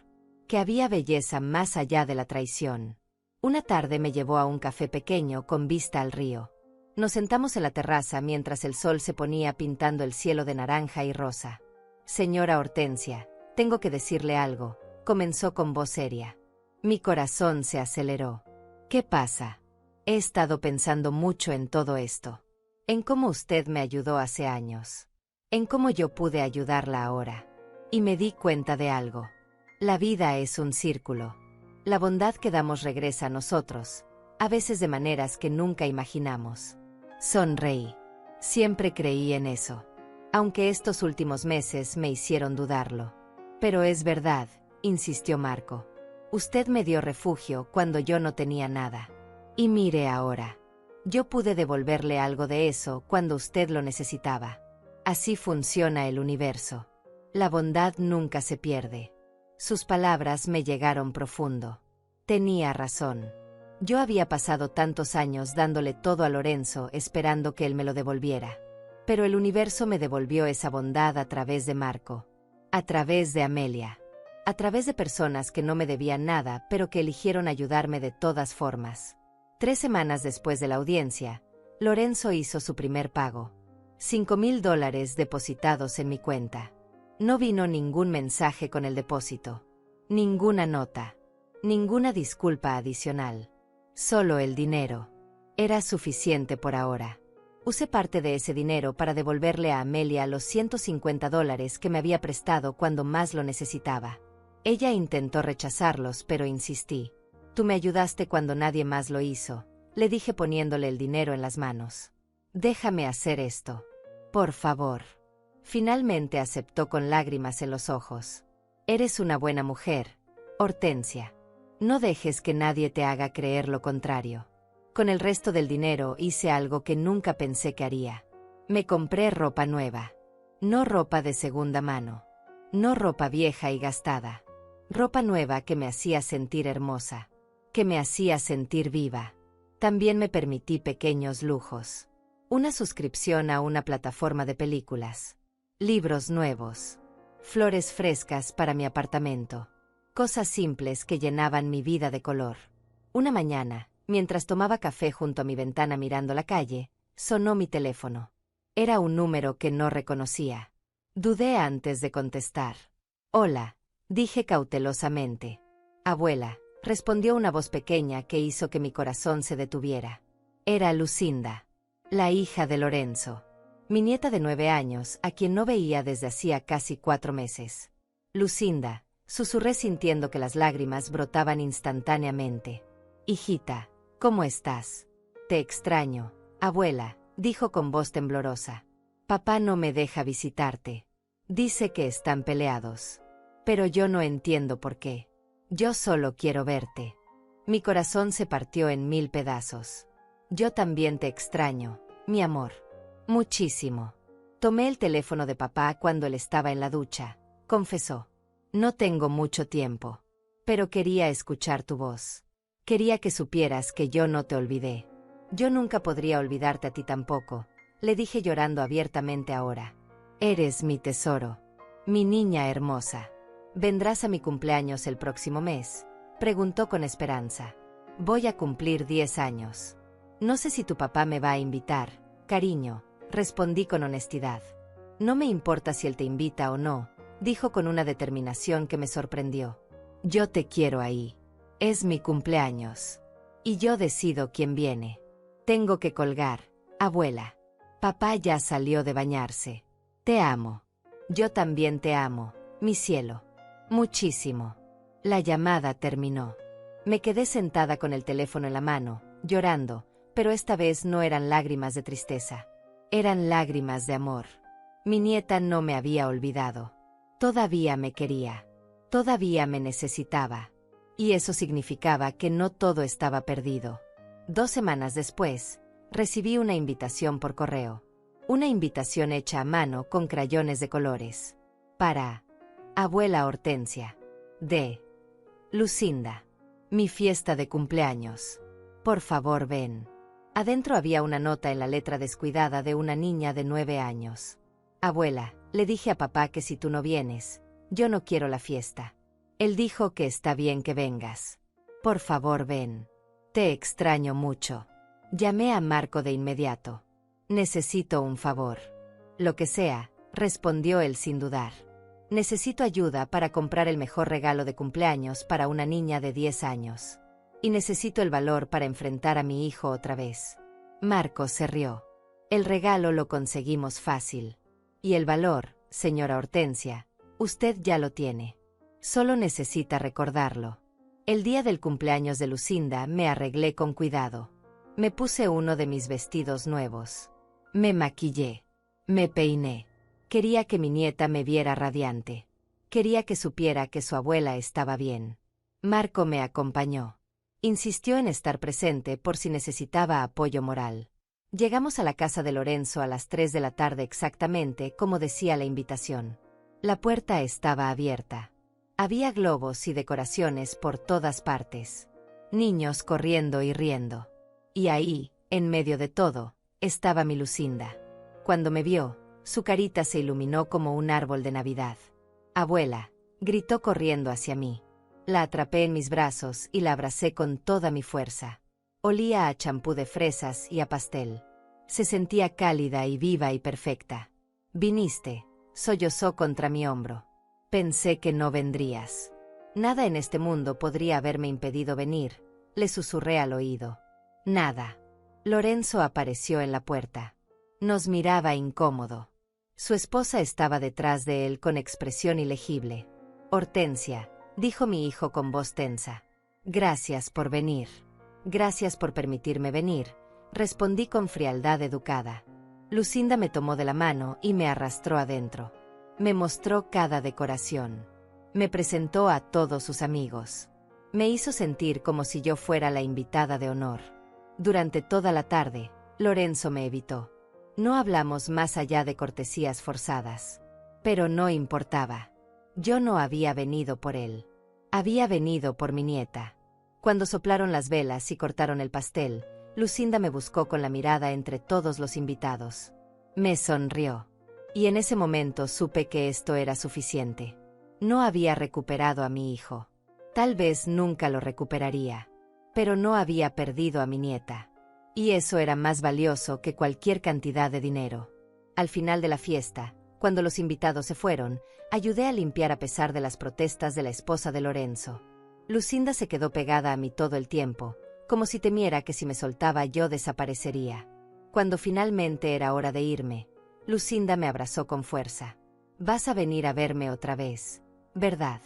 A: Que había belleza más allá de la traición. Una tarde me llevó a un café pequeño con vista al río. Nos sentamos en la terraza mientras el sol se ponía pintando el cielo de naranja y rosa. Señora Hortensia, tengo que decirle algo, comenzó con voz seria. Mi corazón se aceleró. ¿Qué pasa? He estado pensando mucho en todo esto. En cómo usted me ayudó hace años. En cómo yo pude ayudarla ahora. Y me di cuenta de algo. La vida es un círculo. La bondad que damos regresa a nosotros, a veces de maneras que nunca imaginamos. Sonreí. Siempre creí en eso. Aunque estos últimos meses me hicieron dudarlo. Pero es verdad, insistió Marco. Usted me dio refugio cuando yo no tenía nada. Y mire ahora. Yo pude devolverle algo de eso cuando usted lo necesitaba. Así funciona el universo. La bondad nunca se pierde. Sus palabras me llegaron profundo. Tenía razón. Yo había pasado tantos años dándole todo a Lorenzo esperando que él me lo devolviera. Pero el universo me devolvió esa bondad a través de Marco. A través de Amelia. A través de personas que no me debían nada pero que eligieron ayudarme de todas formas. 3 semanas después de la audiencia, Lorenzo hizo su primer pago. $5,000 depositados en mi cuenta. No vino ningún mensaje con el depósito. Ninguna nota. Ninguna disculpa adicional. Solo el dinero. Era suficiente por ahora. Usé parte de ese dinero para devolverle a Amelia los $150 que me había prestado cuando más lo necesitaba. Ella intentó rechazarlos, pero insistí. Tú me ayudaste cuando nadie más lo hizo, le dije poniéndole el dinero en las manos. Déjame hacer esto. Por favor. Finalmente aceptó con lágrimas en los ojos. Eres una buena mujer, Hortensia. No dejes que nadie te haga creer lo contrario. Con el resto del dinero hice algo que nunca pensé que haría. Me compré ropa nueva. No ropa de segunda mano. No ropa vieja y gastada. Ropa nueva que me hacía sentir hermosa. Que me hacía sentir viva. También me permití pequeños lujos. Una suscripción a una plataforma de películas. Libros nuevos. Flores frescas para mi apartamento. Cosas simples que llenaban mi vida de color. Una mañana, mientras tomaba café junto a mi ventana mirando la calle, sonó mi teléfono. Era un número que no reconocía. Dudé antes de contestar. Hola, dije cautelosamente. Abuela, respondió una voz pequeña que hizo que mi corazón se detuviera. Era Lucinda, la hija de Lorenzo. Mi nieta de 9 años, a quien no veía desde hacía casi 4 meses. Lucinda, susurré sintiendo que las lágrimas brotaban instantáneamente. Hijita, ¿cómo estás? Te extraño, abuela, dijo con voz temblorosa. Papá no me deja visitarte. Dice que están peleados. Pero yo no entiendo por qué. Yo solo quiero verte. Mi corazón se partió en 1000 pedazos. Yo también te extraño, mi amor. Muchísimo. Tomé el teléfono de papá cuando él estaba en la ducha. Confesó. No tengo mucho tiempo. Pero quería escuchar tu voz. Quería que supieras que yo no te olvidé. Yo nunca podría olvidarte a ti tampoco, le dije llorando abiertamente ahora. Eres mi tesoro. Mi niña hermosa. ¿Vendrás a mi cumpleaños el próximo mes? Preguntó con esperanza. Voy a cumplir 10 años. No sé si tu papá me va a invitar, cariño, respondí con honestidad. No me importa si él te invita o no, dijo con una determinación que me sorprendió. Yo te quiero ahí. Es mi cumpleaños. Y yo decido quién viene. Tengo que colgar, abuela. Papá ya salió de bañarse. Te amo. Yo también te amo, mi cielo. Muchísimo. La llamada terminó. Me quedé sentada con el teléfono en la mano, llorando, pero esta vez no eran lágrimas de tristeza. Eran lágrimas de amor. Mi nieta no me había olvidado. Todavía me quería. Todavía me necesitaba. Y eso significaba que no todo estaba perdido. 2 semanas después, recibí una invitación por correo. Una invitación hecha a mano con crayones de colores. Para Abuela Hortensia. De Lucinda. Mi fiesta de cumpleaños. Por favor, ven. Adentro había una nota en la letra descuidada de una niña de 9 años. Abuela, le dije a papá que si tú no vienes, yo no quiero la fiesta. Él dijo que está bien que vengas. Por favor, ven. Te extraño mucho. Llamé a Marco de inmediato. Necesito un favor. Lo que sea, respondió él sin dudar. Necesito ayuda para comprar el mejor regalo de cumpleaños para una niña de 10 años. Y necesito el valor para enfrentar a mi hijo otra vez. Marco se rió. El regalo lo conseguimos fácil. Y el valor, señora Hortensia, usted ya lo tiene. Solo necesita recordarlo. El día del cumpleaños de Lucinda me arreglé con cuidado. Me puse uno de mis vestidos nuevos. Me maquillé. Me peiné. Quería que mi nieta me viera radiante. Quería que supiera que su abuela estaba bien. Marco me acompañó. Insistió en estar presente por si necesitaba apoyo moral. Llegamos a la casa de Lorenzo a las 3 de la tarde exactamente como decía la invitación. La puerta estaba abierta. Había globos y decoraciones por todas partes. Niños corriendo y riendo. Y ahí, en medio de todo, estaba mi Lucinda. Cuando me vio, su carita se iluminó como un árbol de Navidad. Abuela, gritó corriendo hacia mí. La atrapé en mis brazos y la abracé con toda mi fuerza. Olía a champú de fresas y a pastel. Se sentía cálida y viva y perfecta. Viniste, sollozó contra mi hombro. Pensé que no vendrías. Nada en este mundo podría haberme impedido venir, Le susurré al oído. Nada. Lorenzo apareció en la puerta. Nos miraba incómodo. Su esposa estaba detrás de él con expresión ilegible. Hortensia, dijo mi hijo con voz tensa. Gracias por venir. Gracias por permitirme venir, respondí con frialdad educada. Lucinda me tomó de la mano y me arrastró adentro. Me mostró cada decoración. Me presentó a todos sus amigos. Me hizo sentir como si yo fuera la invitada de honor. Durante toda la tarde, Lorenzo me evitó. No hablamos más allá de cortesías forzadas. Pero no importaba. Yo no había venido por él. Había venido por mi nieta. Cuando soplaron las velas y cortaron el pastel, Lucinda me buscó con la mirada entre todos los invitados. Me sonrió. Y en ese momento supe que esto era suficiente. No había recuperado a mi hijo. Tal vez nunca lo recuperaría. Pero no había perdido a mi nieta. Y eso era más valioso que cualquier cantidad de dinero. Al final de la fiesta, cuando los invitados se fueron, ayudé a limpiar a pesar de las protestas de la esposa de Lorenzo. Lucinda se quedó pegada a mí todo el tiempo, como si temiera que si me soltaba yo desaparecería. Cuando finalmente era hora de irme, Lucinda me abrazó con fuerza. Vas a venir a verme otra vez, ¿verdad?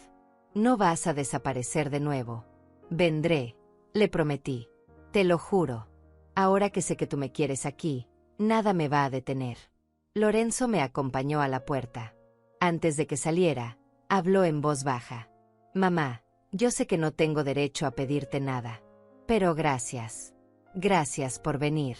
A: No vas a desaparecer de nuevo. Vendré, le prometí. Te lo juro. Ahora que sé que tú me quieres aquí, nada me va a detener. Lorenzo me acompañó a la puerta. Antes de que saliera, habló en voz baja. Mamá, yo sé que no tengo derecho a pedirte nada. Pero gracias. Gracias por venir.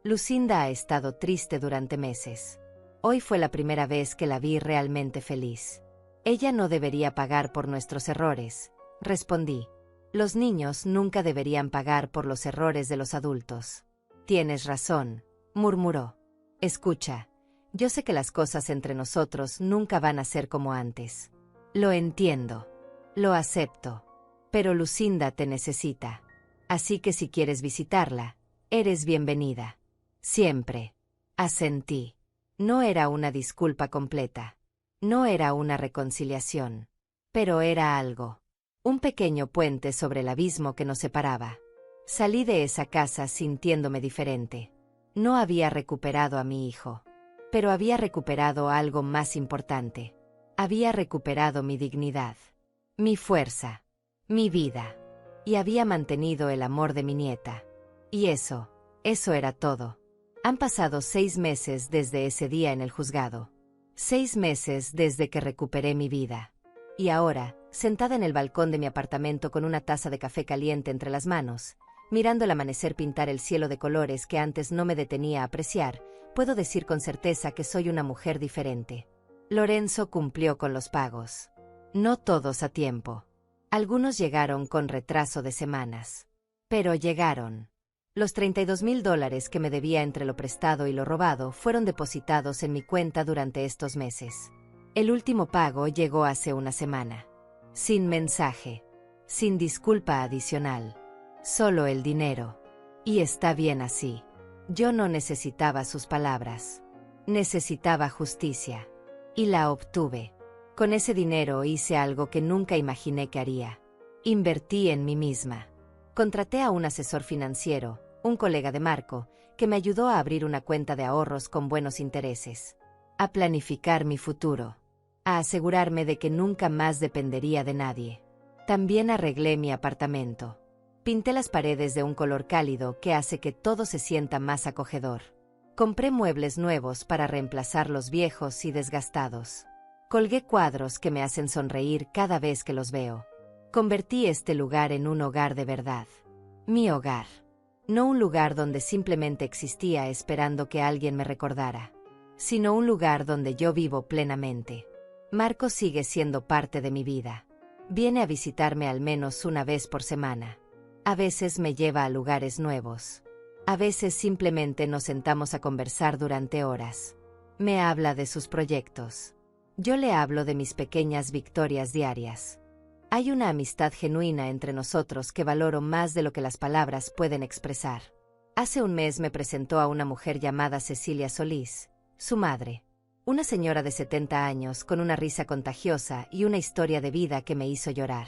A: Lucinda ha estado triste durante meses. Hoy fue la primera vez que la vi realmente feliz. Ella no debería pagar por nuestros errores, respondí. Los niños nunca deberían pagar por los errores de los adultos. Tienes razón, murmuró. Escucha, yo sé que las cosas entre nosotros nunca van a ser como antes. Lo entiendo. Lo acepto. Pero Lucinda te necesita. Así que si quieres visitarla, eres bienvenida. Siempre. Asentí. No era una disculpa completa. No era una reconciliación. Pero era algo. Un pequeño puente sobre el abismo que nos separaba. Salí de esa casa sintiéndome diferente. No había recuperado a mi hijo. Pero había recuperado algo más importante. Había recuperado mi dignidad. Mi fuerza. Mi vida. Y había mantenido el amor de mi nieta. Y eso era todo. Han pasado 6 meses desde ese día en el juzgado. 6 meses desde que recuperé mi vida. Y ahora, sentada en el balcón de mi apartamento con una taza de café caliente entre las manos, mirando el amanecer pintar el cielo de colores que antes no me detenía a apreciar, puedo decir con certeza que soy una mujer diferente. Lorenzo cumplió con los pagos. No todos a tiempo. Algunos llegaron con retraso de semanas. Pero llegaron. Los $32,000 que me debía entre lo prestado y lo robado fueron depositados en mi cuenta durante estos meses. El último pago llegó hace una semana. Sin mensaje. Sin disculpa adicional. Solo el dinero. Y está bien así. Yo no necesitaba sus palabras. Necesitaba justicia. Y la obtuve. Con ese dinero hice algo que nunca imaginé que haría. Invertí en mí misma. Contraté a un asesor financiero, un colega de Marco, que me ayudó a abrir una cuenta de ahorros con buenos intereses. A planificar mi futuro. A asegurarme de que nunca más dependería de nadie. También arreglé mi apartamento. Pinté las paredes de un color cálido que hace que todo se sienta más acogedor. Compré muebles nuevos para reemplazar los viejos y desgastados. Colgué cuadros que me hacen sonreír cada vez que los veo. Convertí este lugar en un hogar de verdad. Mi hogar. No un lugar donde simplemente existía esperando que alguien me recordara, sino un lugar donde yo vivo plenamente. Marco sigue siendo parte de mi vida. Viene a visitarme al menos una vez por semana. A veces me lleva a lugares nuevos. A veces simplemente nos sentamos a conversar durante horas. Me habla de sus proyectos. Yo le hablo de mis pequeñas victorias diarias. Hay una amistad genuina entre nosotros que valoro más de lo que las palabras pueden expresar. Hace un mes me presentó a una mujer llamada Cecilia Solís, su madre. Una señora de 70 años con una risa contagiosa y una historia de vida que me hizo llorar.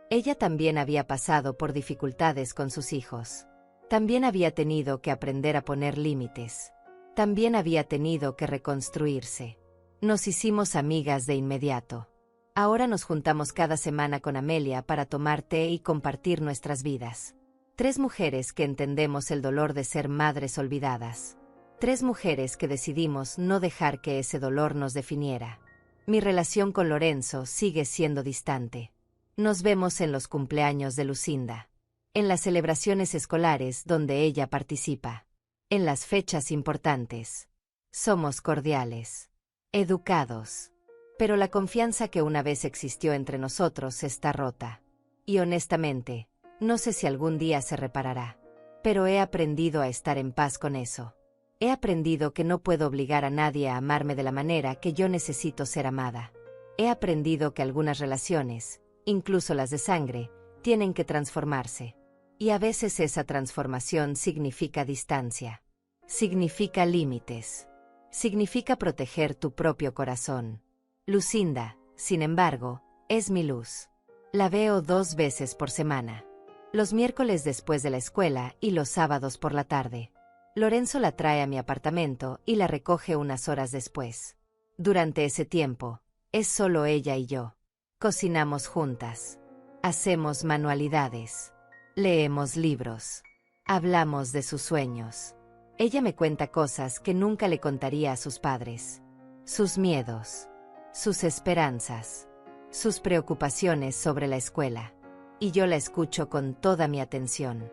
A: Ella también había pasado por dificultades con sus hijos. También había tenido que aprender a poner límites. También había tenido que reconstruirse. Nos hicimos amigas de inmediato. Ahora nos juntamos cada semana con Amelia para tomar té y compartir nuestras vidas. 3 mujeres que entendemos el dolor de ser madres olvidadas. 3 mujeres que decidimos no dejar que ese dolor nos definiera. Mi relación con Lorenzo sigue siendo distante. Nos vemos en los cumpleaños de Lucinda, en las celebraciones escolares donde ella participa, en las fechas importantes. Somos cordiales, educados. Pero la confianza que una vez existió entre nosotros está rota. Y honestamente, no sé si algún día se reparará. Pero he aprendido a estar en paz con eso. He aprendido que no puedo obligar a nadie a amarme de la manera que yo necesito ser amada. He aprendido que algunas relaciones, incluso las de sangre, tienen que transformarse. Y a veces esa transformación significa distancia. Significa límites. Significa proteger tu propio corazón. Lucinda, sin embargo, es mi luz. La veo 2 veces por semana. Los miércoles después de la escuela y los sábados por la tarde. Lorenzo la trae a mi apartamento y la recoge unas horas después. Durante ese tiempo, es solo ella y yo. Cocinamos juntas. Hacemos manualidades. Leemos libros. Hablamos de sus sueños. Ella me cuenta cosas que nunca le contaría a sus padres. Sus miedos. Sus esperanzas. Sus preocupaciones sobre la escuela. Y yo la escucho con toda mi atención.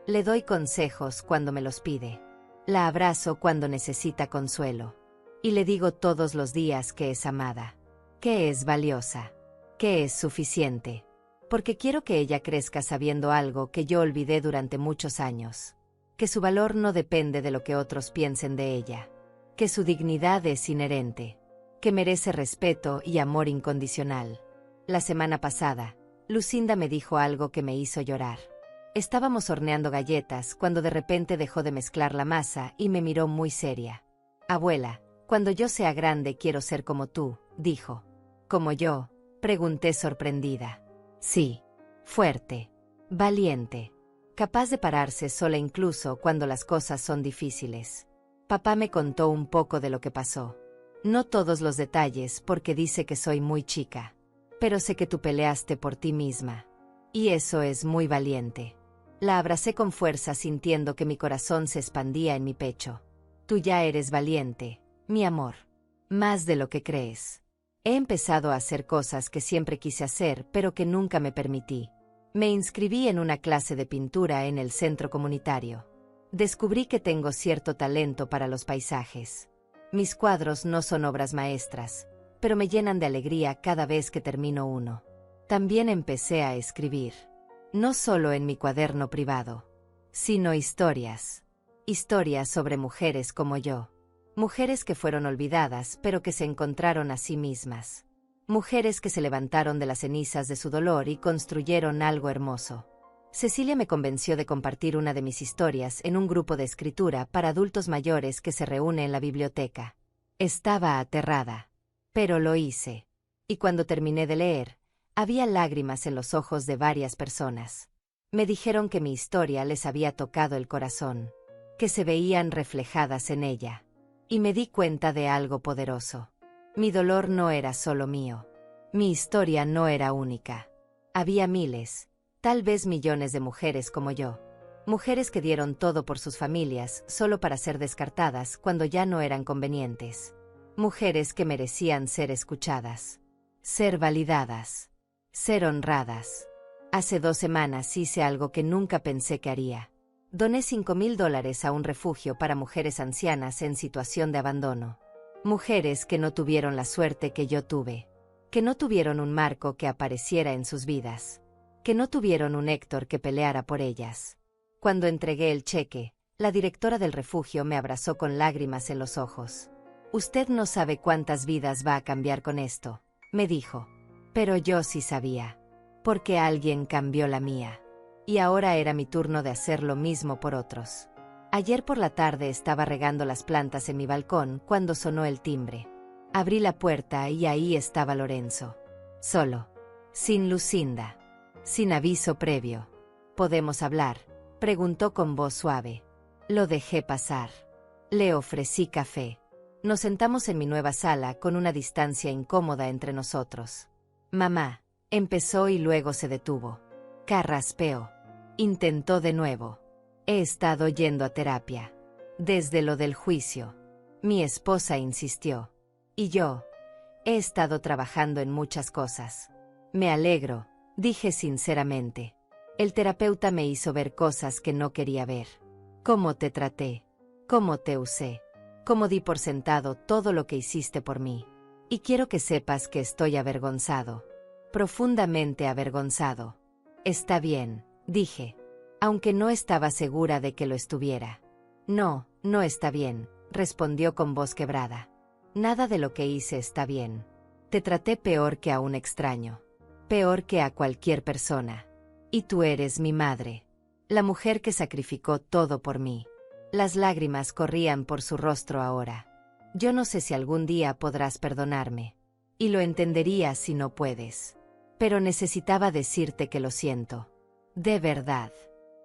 A: Le doy consejos cuando me los pide. La abrazo cuando necesita consuelo. Y le digo todos los días que es amada. Que es valiosa. Que es suficiente. Porque quiero que ella crezca sabiendo algo que yo olvidé durante muchos años. Que su valor no depende de lo que otros piensen de ella. Que su dignidad es inherente. Que merece respeto y amor incondicional. La semana pasada, Lucinda me dijo algo que me hizo llorar. Estábamos horneando galletas cuando de repente dejó de mezclar la masa y me miró muy seria. Abuela, cuando yo sea grande quiero ser como tú, dijo. ¿Como yo? Pregunté sorprendida. Sí. Fuerte. Valiente. Capaz de pararse sola incluso cuando las cosas son difíciles. Papá me contó un poco de lo que pasó. No todos los detalles porque dice que soy muy chica. Pero sé que tú peleaste por ti misma. Y eso es muy valiente. La abracé con fuerza sintiendo que mi corazón se expandía en mi pecho. Tú ya eres valiente, mi amor. Más de lo que crees. He empezado a hacer cosas que siempre quise hacer pero que nunca me permití. Me inscribí en una clase de pintura en el centro comunitario. Descubrí que tengo cierto talento para los paisajes. Mis cuadros no son obras maestras, pero me llenan de alegría cada vez que termino uno. También empecé a escribir. No solo en mi cuaderno privado, sino historias. Historias sobre mujeres como yo. Mujeres que fueron olvidadas pero que se encontraron a sí mismas. Mujeres que se levantaron de las cenizas de su dolor y construyeron algo hermoso. Cecilia me convenció de compartir una de mis historias en un grupo de escritura para adultos mayores que se reúne en la biblioteca. Estaba aterrada. Pero lo hice. Y cuando terminé de leer, había lágrimas en los ojos de varias personas. Me dijeron que mi historia les había tocado el corazón, que se veían reflejadas en ella. Y me di cuenta de algo poderoso. Mi dolor no era solo mío. Mi historia no era única. Había miles, tal vez millones de mujeres como yo. Mujeres que dieron todo por sus familias solo para ser descartadas cuando ya no eran convenientes. Mujeres que merecían ser escuchadas. Ser validadas. Ser honradas. Hace 2 semanas hice algo que nunca pensé que haría. Doné $5,000 a un refugio para mujeres ancianas en situación de abandono. Mujeres que no tuvieron la suerte que yo tuve. Que no tuvieron un Marco que apareciera en sus vidas. Que no tuvieron un Héctor que peleara por ellas. Cuando entregué el cheque, la directora del refugio me abrazó con lágrimas en los ojos. Usted no sabe cuántas vidas va a cambiar con esto, me dijo. Pero yo sí sabía. Porque alguien cambió la mía. Y ahora era mi turno de hacer lo mismo por otros. Ayer por la tarde estaba regando las plantas en mi balcón cuando sonó el timbre. Abrí la puerta y ahí estaba Lorenzo. Solo. Sin Lucinda. sin aviso previo. ¿Podemos hablar?, preguntó con voz suave. Lo dejé pasar. Le ofrecí café. Nos sentamos en mi nueva sala con una distancia incómoda entre nosotros. Mamá, empezó y luego se detuvo. Carraspeó. Intentó de nuevo. He estado yendo a terapia. Desde lo del juicio. Mi esposa insistió. Y yo. He estado trabajando en muchas cosas. Me alegro, dije sinceramente. El terapeuta me hizo ver cosas que no quería ver. Cómo te traté. Cómo te usé. Cómo di por sentado todo lo que hiciste por mí. Y quiero que sepas que estoy avergonzado. Profundamente avergonzado. Está bien, dije. Aunque no estaba segura de que lo estuviera. No, no está bien, respondió con voz quebrada. Nada de lo que hice está bien. Te traté peor que a un extraño. Peor que a cualquier persona. Y tú eres mi madre. La mujer que sacrificó todo por mí. Las lágrimas corrían por su rostro ahora. Yo no sé si algún día podrás perdonarme. Y lo entendería si no puedes. Pero necesitaba decirte que lo siento. De verdad.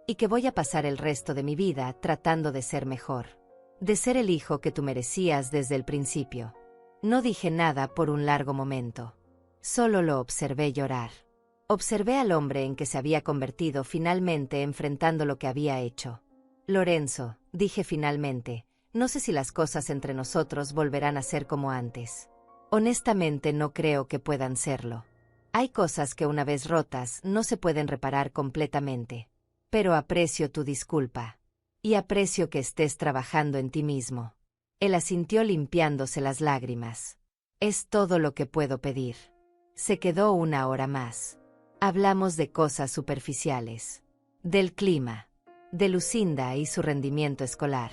A: Y que voy a pasar el resto de mi vida tratando de ser mejor. De ser el hijo que tú merecías desde el principio. No dije nada por un largo momento. Solo lo observé llorar. Observé al hombre en que se había convertido finalmente enfrentando lo que había hecho. Lorenzo, dije finalmente, no sé si las cosas entre nosotros volverán a ser como antes. Honestamente no creo que puedan serlo. Hay cosas que una vez rotas no se pueden reparar completamente. Pero aprecio tu disculpa. Y aprecio que estés trabajando en ti mismo. Él asintió limpiándose las lágrimas. Es todo lo que puedo pedir. Se quedó una hora más. Hablamos de cosas superficiales. Del clima. De Lucinda y su rendimiento escolar.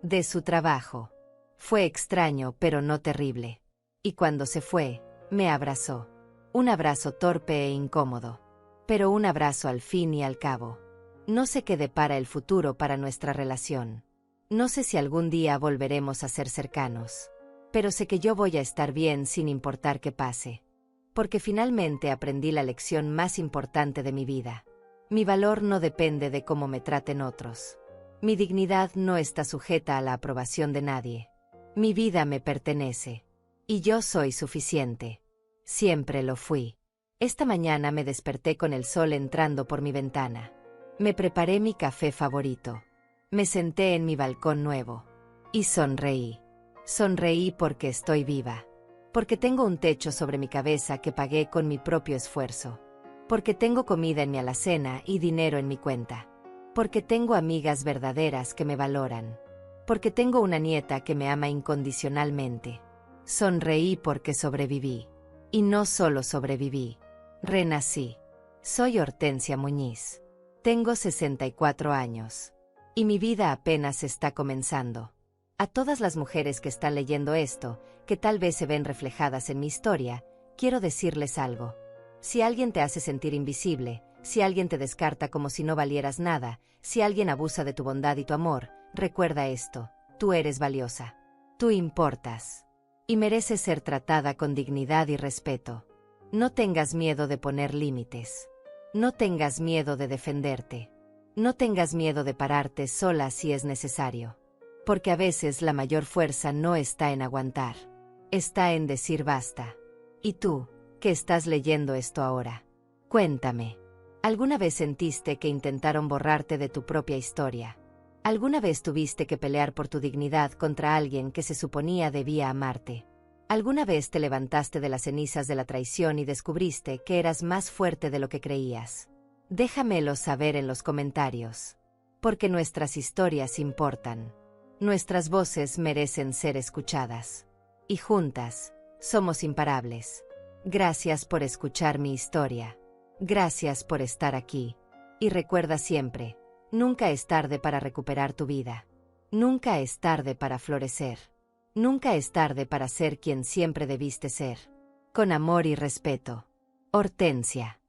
A: De su trabajo. Fue extraño pero no terrible. Y cuando se fue, me abrazó. Un abrazo torpe e incómodo. Pero un abrazo al fin y al cabo. No sé qué depara el futuro para nuestra relación. No sé si algún día volveremos a ser cercanos. Pero sé que yo voy a estar bien sin importar qué pase. Porque finalmente aprendí la lección más importante de mi vida. Mi valor no depende de cómo me traten otros. Mi dignidad no está sujeta a la aprobación de nadie. Mi vida me pertenece. Y yo soy suficiente. Siempre lo fui. Esta mañana me desperté con el sol entrando por mi ventana. Me preparé mi café favorito. Me senté en mi balcón nuevo. Y sonreí. Sonreí porque estoy viva. Porque tengo un techo sobre mi cabeza que pagué con mi propio esfuerzo. Porque tengo comida en mi alacena y dinero en mi cuenta. Porque tengo amigas verdaderas que me valoran. Porque tengo una nieta que me ama incondicionalmente. Sonreí porque sobreviví. Y no solo sobreviví. Renací. Soy Hortensia Muñiz. Tengo 64 años. Y mi vida apenas está comenzando. A todas las mujeres que están leyendo esto, que tal vez se ven reflejadas en mi historia, quiero decirles algo. Si alguien te hace sentir invisible, si alguien te descarta como si no valieras nada, si alguien abusa de tu bondad y tu amor, recuerda esto: tú eres valiosa. Tú importas. Y mereces ser tratada con dignidad y respeto. No tengas miedo de poner límites. No tengas miedo de defenderte. No tengas miedo de pararte sola si es necesario. Porque a veces la mayor fuerza no está en aguantar. Está en decir basta. Y tú, que estás leyendo esto ahora, cuéntame. ¿Alguna vez sentiste que intentaron borrarte de tu propia historia? ¿Alguna vez tuviste que pelear por tu dignidad contra alguien que se suponía debía amarte? ¿Alguna vez te levantaste de las cenizas de la traición y descubriste que eras más fuerte de lo que creías? Déjamelo saber en los comentarios. Porque nuestras historias importan. Nuestras voces merecen ser escuchadas. Y juntas, somos imparables. Gracias por escuchar mi historia. Gracias por estar aquí. Y recuerda siempre, nunca es tarde para recuperar tu vida. Nunca es tarde para florecer. Nunca es tarde para ser quien siempre debiste ser. Con amor y respeto. Hortensia.